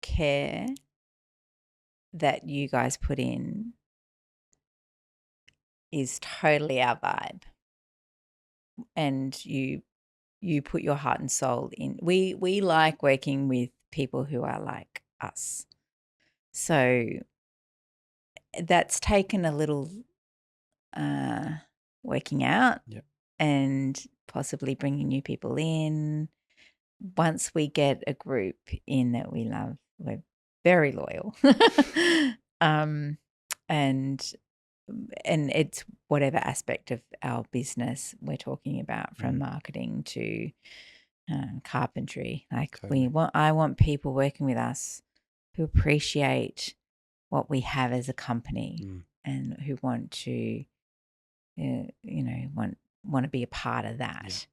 care that you guys put in is totally our vibe, and you put your heart and soul in. We like working with people who are like us. So that's taken a little working out. Yep. And possibly bringing new people in. Once we get a group in that we love, we're very loyal. And it's whatever aspect of our business we're talking about, from marketing to carpentry. Like Totally. I want people working with us who appreciate what we have as a company and who want to, want to be a part of that.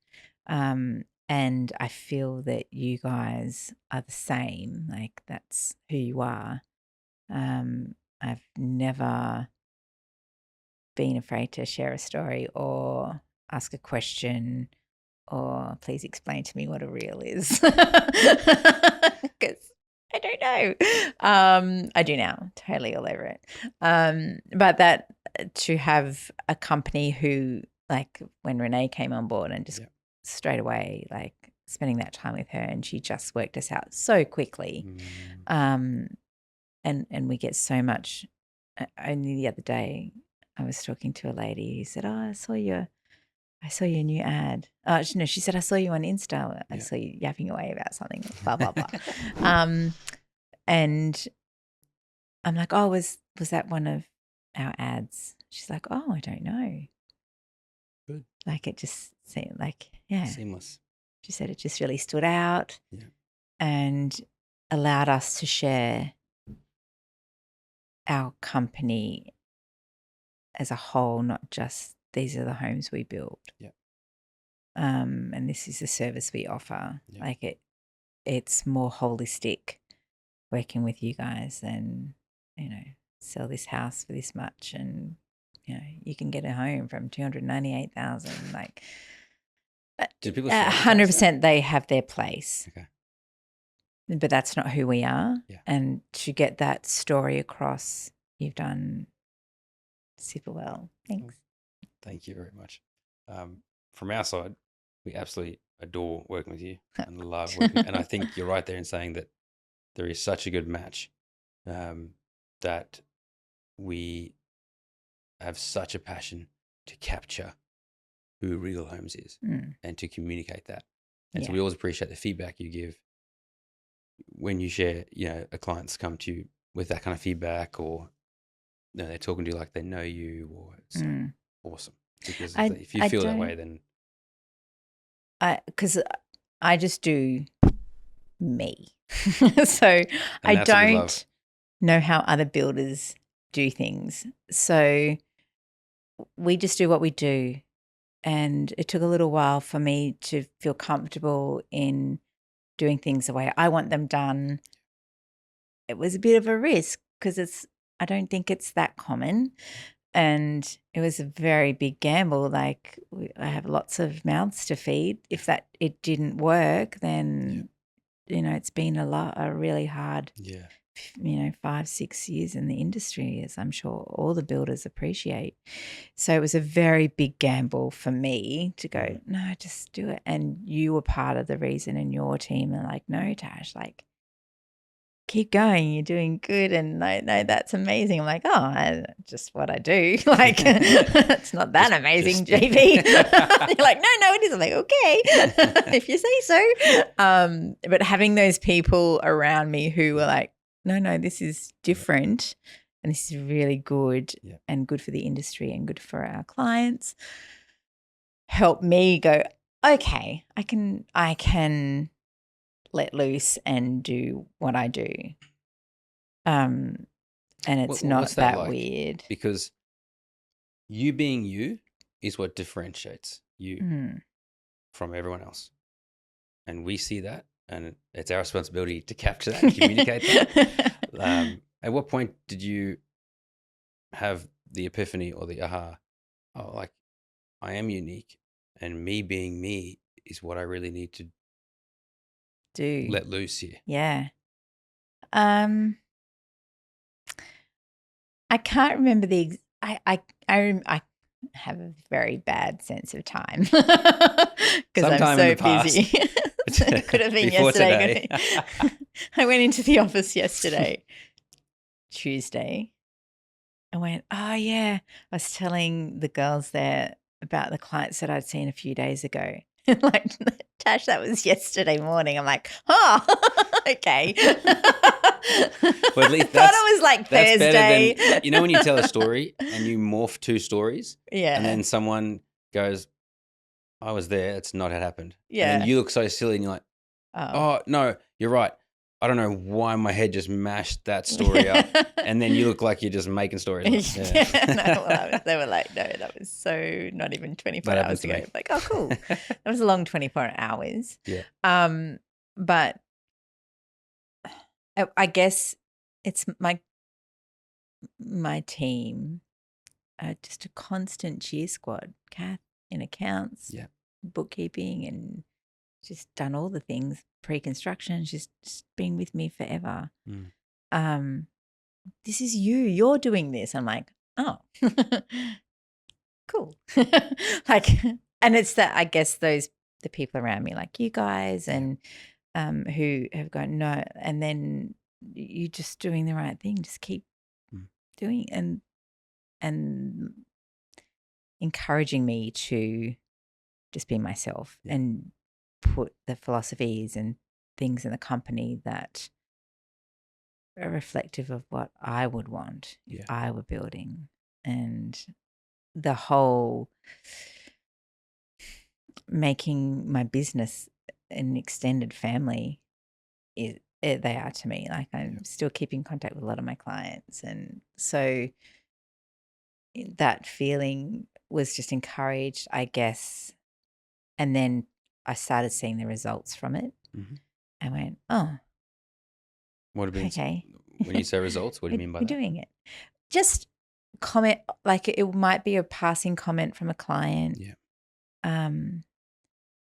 Yeah. And I feel that you guys are the same. Like, that's who you are. I've never been afraid to share a story or ask a question or please explain to me what a reel is. Because I don't know. I do now, totally all over it. But that to have a company who, like when Renee came on board and just straight away, like spending that time with her, and she just worked us out so quickly. And we get so much. Only the other day I was talking to a lady who said, I saw your new ad. No, she said, I saw you on Insta. I saw you yapping away about something, blah, blah, blah. And I'm like, oh, was that one of our ads? She's like, oh, I don't know. Good. Like, it just seemed like, seamless. She said it just really stood out and allowed us to share our company as a whole, not just these are the homes we build. Yeah. And this is the service we offer. Yeah. Like it's more holistic working with you guys than, sell this house for this much and, you can get a home from $298,000. Like, do people 100% they have their place. Okay. But that's not who we are. Yeah. And to get that story across, you've done super well. Thanks. Thank you very much. From our side, we absolutely adore working with you and love working. And I think you're right there in saying that there is such a good match, that we have such a passion to capture who Regal Homes is and to communicate that. And so we always appreciate the feedback you give when you share, a client's come to you with that kind of feedback, or they're talking to you like they know you, or it's awesome. Because if you feel that way, then because I just do me. So I don't know how other builders do things. So we just do what we do. And it took a little while for me to feel comfortable in doing things the way I want them done. It was a bit of a risk because I don't think it's that common. And it was a very big gamble. Like, I have lots of mouths to feed. If it didn't work, then, it's been a really hard 5-6 years in the industry, as I'm sure all the builders appreciate. So it was a very big gamble for me to go, no, just do it. And you were part of the reason, and your team are like, no, Tash, like, keep going, you're doing good. And no, that's amazing. I'm like, just what I do. Like, it's not that amazing, JP. You're like, no, it is. I'm like, okay, if you say so. But having those people around me who were like, no, this is different, and this is really good, and good for the industry and good for our clients, helped me go, okay, I can let loose and do what I do. And it's not what's that like? weird. Because you being you is what differentiates you from everyone else. And we see that, and it's our responsibility to capture that and communicate that. At what point did you have the epiphany or the aha? Oh, like, I am unique, and me being me is what I really need to Do. let loose here. Yeah. I can't remember I have a very bad sense of time because I'm so busy. It could have been yesterday. I went into the office yesterday, Tuesday. I went, oh, yeah. I was telling the girls there about the clients that I'd seen a few days ago. Like, Tash, that was yesterday morning. I'm like, okay. Well, at least I thought it was like Thursday. Better than, when you tell a story and you morph two stories, and then someone goes, I was there, it's not had happened. Yeah. And then you look so silly and you're like, oh, no, you're right. I don't know why my head just mashed that story up. And then you look like you're just making stories up. They were like, no, that was so not even 24 hours ago. Like, oh, cool. That was a long 24 hours. Yeah. But I guess it's my team, just a constant cheer squad. Kath in accounts, bookkeeping, and just done all the things, pre-construction. She's just been with me forever. This is you're doing this. I'm like, oh, cool. Like, and it's that, I guess, the people around me, like you guys, and who have gone, no, and then you just doing the right thing. Just keep doing, and encouraging me to just be myself and put the philosophies and things in the company that are reflective of what I would want if I were building. And the whole making my business an extended family, they are to me. Like, I'm still keeping contact with a lot of my clients. And so that feeling was just encouraged, I guess. And then I started seeing the results from it. I went, oh, what have been, okay. When you say results, what do you mean by that? We're doing it. Just comment, like it might be a passing comment from a client. Yeah.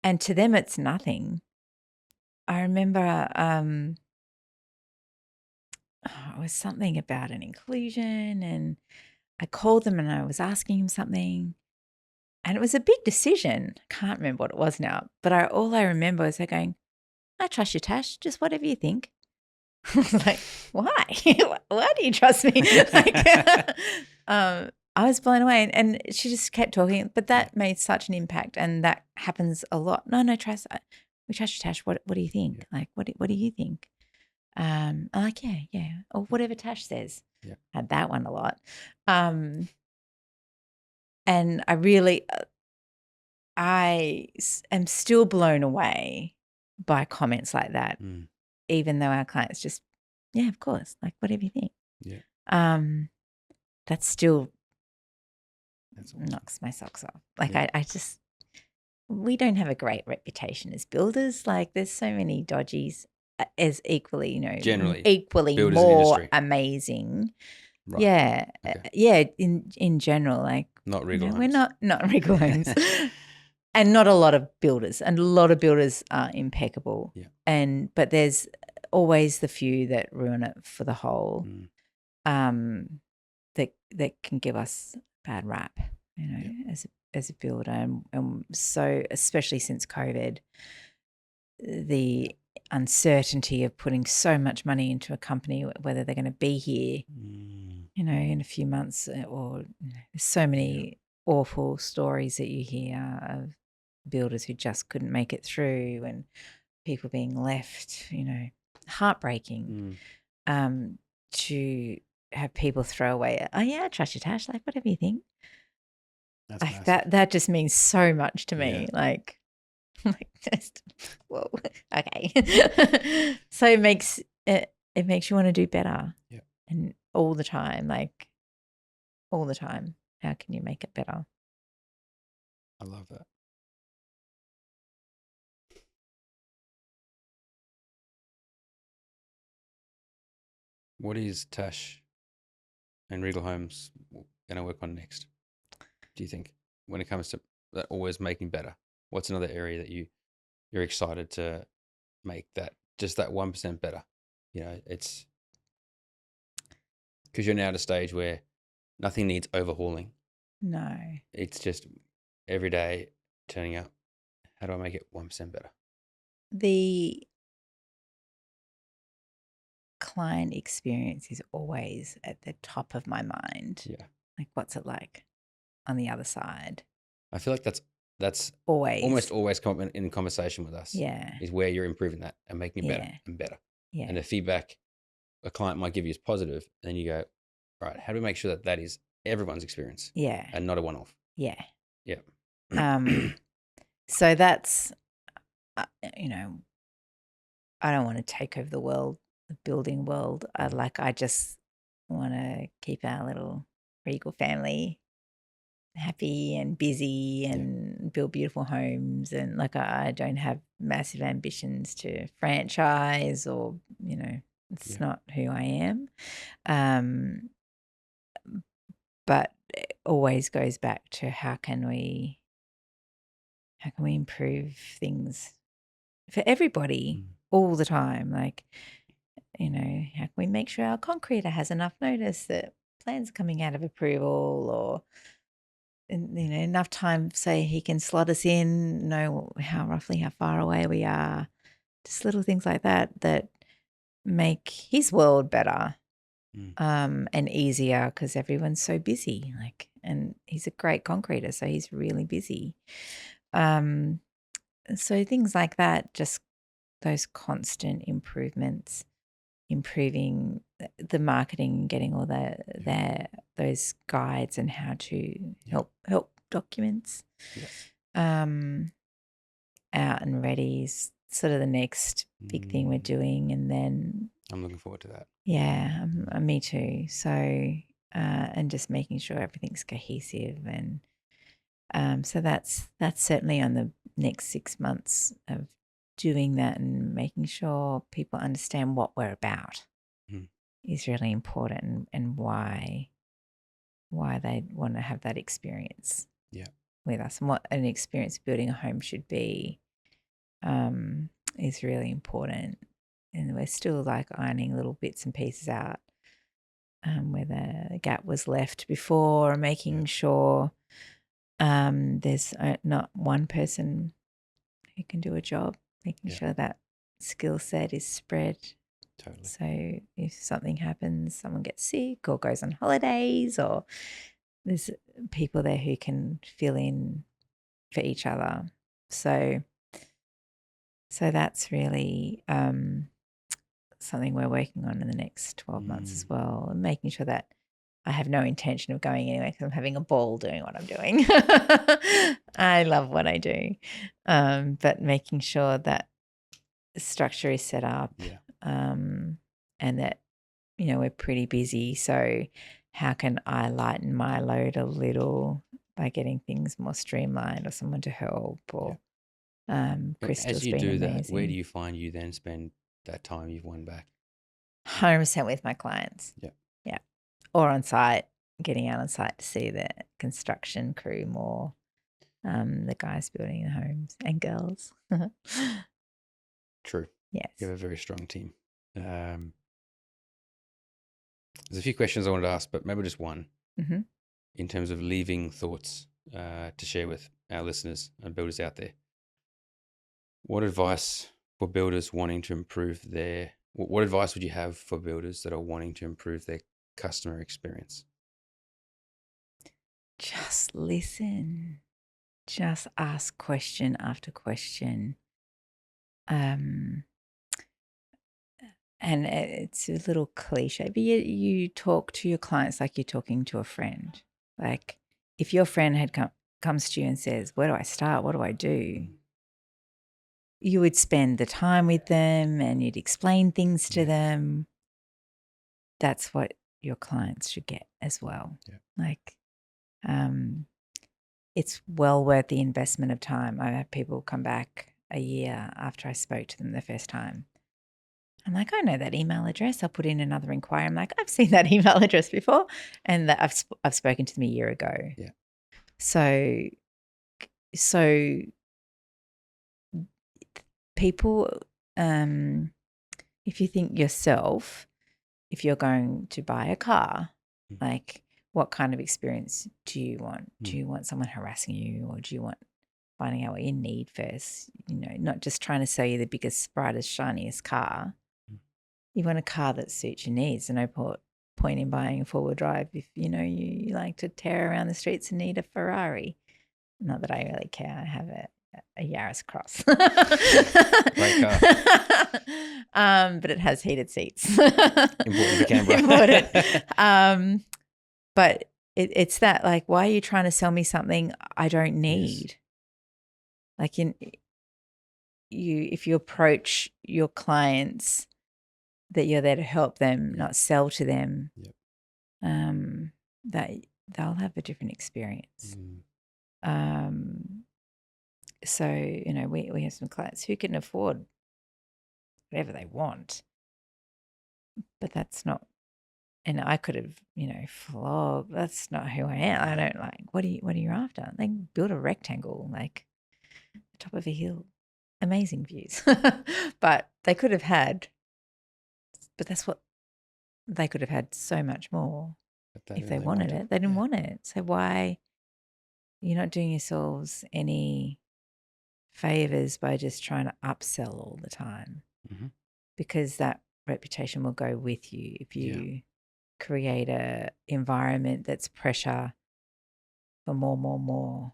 And to them, it's nothing. I remember it was something about an inclusion, and I called them and I was asking him something, and it was a big decision. I can't remember what it was now, but all I remember is her going, I trust you, Tash, just whatever you think. I was like, why? Why do you trust me? Like, I was blown away, and she just kept talking, but that made such an impact, and that happens a lot. No, trust. We trust you, Tash. What do you think? Like, what do you think? I'm like, yeah, or whatever Tash says. Yeah. Had that one a lot. And I really, I am still blown away by comments like that, even though our clients just, yeah, of course, like, whatever you think. Yeah. That still knocks my socks off. Like, I just, we don't have a great reputation as builders. Like, there's so many dodgies as equally, generally equally more amazing. Right. Yeah. Okay. Yeah. In general, like, not Regal Homes. We're not Regal Homes. And not a lot of builders, and a lot of builders are impeccable. Yeah. But there's always the few that ruin it for the whole. Mm. That can give us bad rap, as a builder, and so especially since COVID, the uncertainty of putting so much money into a company, whether they're going to be here, in a few months, or there's so many awful stories that you hear of builders who just couldn't make it through, and people being left, heartbreaking. To have people throw away, oh yeah, I trust you, Tash, like whatever you think. That's Like massive. that just means so much to me. Yeah. Like just whoa, okay. So it makes you want to do better. Yeah. And all the time, how can you make it better? I love that. What is Tash and Regal Homes going to work on next, do you think, when it comes to that always making better? What's another area that you're excited to make that 1% better? It's because you're now at a stage where nothing needs overhauling. No. It's just every day turning up. How do I make it 1% better? The client experience is always at the top of my mind. Yeah. Like, what's it like on the other side? I feel like that's Always. almost always in conversation with us. Yeah. Is where you're improving that and making it better Yeah. and better. Yeah. And the feedback a client might give you is positive, and then you go, right, how do we make sure that is everyone's experience Yeah. and not a one-off? Yeah. Yeah. So that's, I don't want to take over the world, the building world. I just want to keep our little Regal family happy and busy and build beautiful homes. And I don't have massive ambitions to franchise or, it's not who I am. But it always goes back to how can we improve things for everybody all the time? How can we make sure our concreter has enough notice that plans are coming out of approval, or enough time so he can slot us in, know how far away we are. Just little things like that make his world better and easier, because everyone's so busy. And he's a great concreter, so he's really busy. So things like that, just those constant improvements, improving the marketing, getting all those guides and how to help documents out and ready is sort of the next big thing we're doing. And then I'm looking forward to that. Yeah, me too. So and just making sure everything's cohesive, and so that's certainly on the next 6 months of doing that, and making sure people understand what we're about is really important, and why they want to have that experience with us, and what an experience building a home should be is really important. And we're still ironing little bits and pieces out where the gap was left before, making sure there's not one person who can do a job, making sure that skill set is spread. Totally. So if something happens, someone gets sick or goes on holidays, or there's people there who can fill in for each other. So that's really something we're working on in the next 12 months as well, and making sure that I have no intention of going anywhere, because I'm having a ball doing what I'm doing. I love what I do. But making sure that the structure is set up and that, we're pretty busy. So how can I lighten my load a little by getting things more streamlined, or someone to help, or Crystal's as you been do amazing. that, where do you find you then spend that time you've won back? 100% with my clients. Yeah. Or on site, getting out on site to see the construction crew more, the guys building the homes and girls. True. Yes. You have a very strong team. There's a few questions I wanted to ask, but maybe just one Mm-hmm. in terms of leaving thoughts to share with our listeners and builders out there. What advice for builders wanting to improve what advice would you have for builders that are wanting to improve their customer experience? Just listen. Just ask question after question. And it's a little cliche, but you talk to your clients like you're talking to a friend. Like if your friend comes to you and says, "Where do I start? What do I do?" You would spend the time with them and you'd explain things to them. That's what your clients should get as well. Yeah. Like, it's well worth the investment of time. I have people come back a year after I spoke to them the first time. I'm like, I know that email address. I'll put in another inquiry. I'm like, I've seen that email address before, and that I've spoken to them a year ago. Yeah. So people, if you think yourself, if you're going to buy a car, like what kind of experience do you want? Do you want someone harassing you, or do you want finding out what you need first? Not just trying to sell you the biggest, brightest, shiniest car. You want a car that suits your needs. No point in buying a four-wheel drive if you like to tear around the streets and need a Ferrari. Not that I really care. I have a Yaris Cross. Great car. But it has heated seats. Important for Canberra. Important. But it's that, like, why are you trying to sell me something I don't need? Yes. Like if you approach your clients that you're there to help them, not sell to them, that they'll have a different experience. So, we have some clients who can afford whatever they want, but that's not, and I could have, flogged. That's not who I am. I don't like, what are you after? They build a rectangle, like the top of a hill, amazing views, but they could have had, but that's what they could have had, so much more if they wanted it. They didn't want it. So why? You're not doing yourselves any favors by just trying to upsell all the time, because that reputation will go with you if you create a environment that's pressure for more.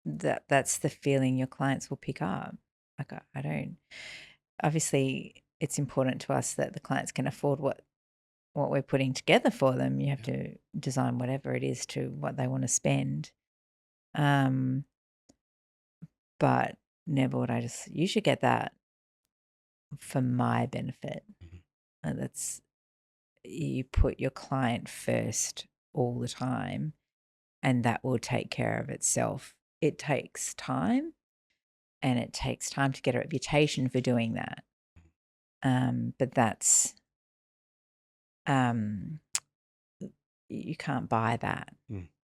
That's the feeling your clients will pick up. Like, I don't. Obviously, it's important to us that the clients can afford what we're putting together for them. You have to design whatever it is to what they want to spend. But never would I just, you should get that for my benefit. That's, you put your client first all the time, and that will take care of itself. It takes time, and it takes time to get a reputation for doing that. But that's, you can't buy that.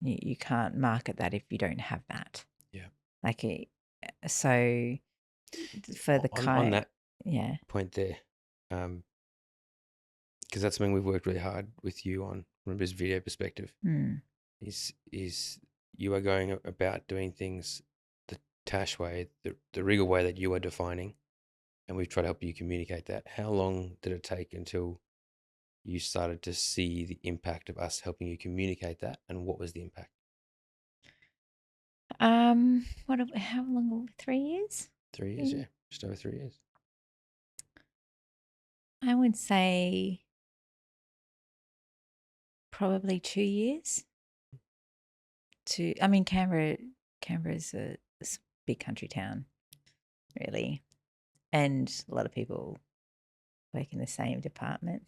You can't market that if you don't have that. Yeah. Like, so for the on that yeah, point there, because that's something we've worked really hard with you on from this video perspective. Is you are going about doing things the Tash way, the Regal way that you are defining, and we've tried to help you communicate that. How long did it take until you started to see the impact of us helping you communicate that, and what was the impact? how long? 3 years? 3 years, yeah, just over 3 years. I would say probably 2 years. Canberra is a big country town, really, and a lot of people work in the same department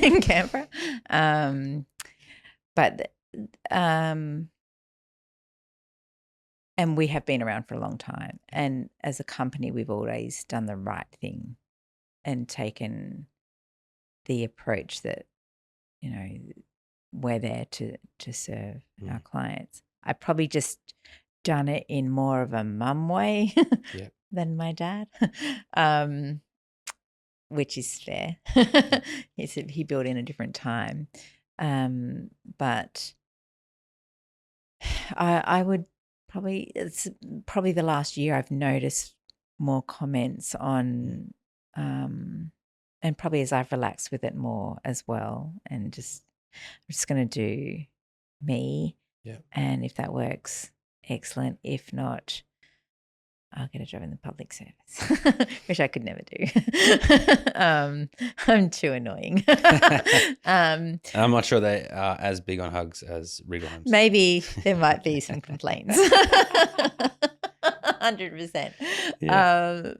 in Canberra. And we have been around for a long time. And as a company, we've always done the right thing and taken the approach that, we're there to serve our clients. I probably just done it in more of a mum way than my dad. which is fair. He said he built in a different time. But I would probably, it's probably the last year I've noticed more comments on, and probably as I've relaxed with it more as well, and I'm just going to do me. Yeah. And if that works, excellent. If not, I'll get a job in the public service, which I could never do. I'm too annoying. I'm not sure they are as big on hugs as Regal Homes. Maybe there might be some complaints. 100%. Yeah.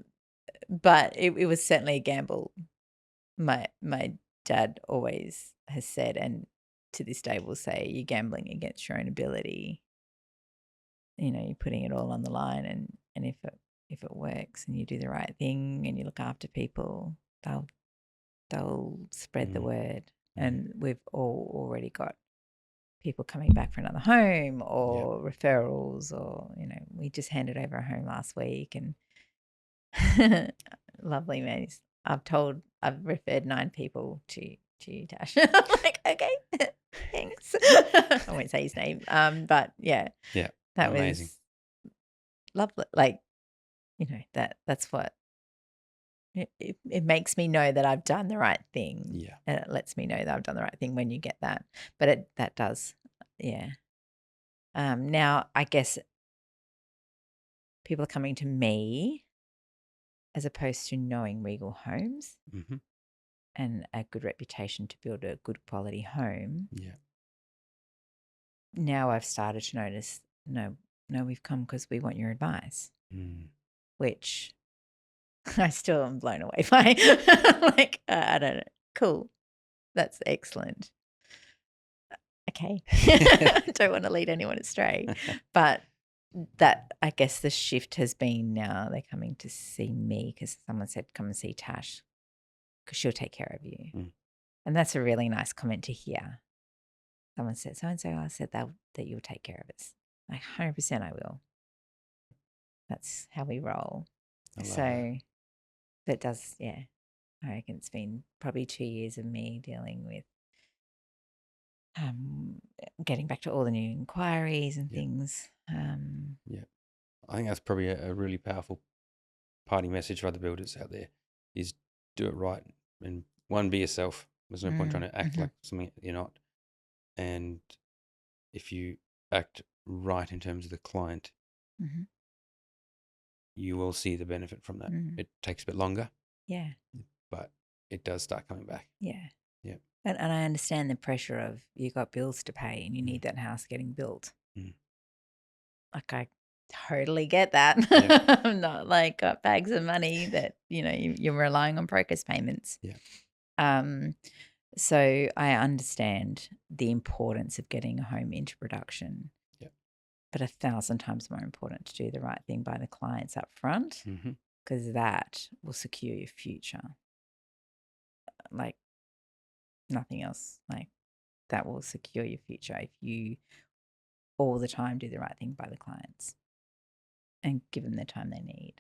But it was certainly a gamble. My dad always has said, and to this day will say, you're gambling against your own ability. You know, you're putting it all on the line, and if it works and you do the right thing and you look after people, they'll spread the word. And we've already got people coming back for another home or referrals, or, you know, we just handed over a home last week, and lovely man. I've referred 9 people to you, Tash. I'm like, okay, thanks. I won't say his name. But yeah. Yeah. That amazing. was lovely. Like, you know, that's what it makes me know that I've done the right thing. Yeah. And it lets me know that I've done the right thing when you get that. But that does, yeah. Now I guess people are coming to me as opposed to knowing Regal Homes Mm-hmm. and a good reputation to build a good quality home. Yeah. Now I've started to notice, no, we've come because we want your advice, which I still am blown away by. Like, I don't know. Cool. That's excellent. Okay. Don't want to lead anyone astray. But that, I guess the shift has been now they're coming to see me because someone said, come and see Tash because she'll take care of you. And that's a really nice comment to hear. Someone said, so-and-so, I said that you'll take care of us. Like, 100% I will. That's how we roll. So that does, yeah. I reckon it's been probably 2 years of me dealing with getting back to all the new inquiries and things. Yeah. I think that's probably a really powerful party message for other builders out there is do it right. And one, be yourself. There's no point trying to act like something you're not. And if you act right in terms of the client, you will see the benefit from that. It takes a bit longer. Yeah. But it does start coming back. Yeah. Yeah. And I understand the pressure of you got bills to pay and you need that house getting built. Like, I totally get that. Yeah. I'm not like got bags of money that, you know, you're relying on progress payments. Yeah. So I understand the importance of getting a home into production. Yeah. But 1,000 times more important to do the right thing by the clients up front, because that will secure your future. Like nothing else. Like, that will secure your future if you all the time do the right thing by the clients and give them the time they need.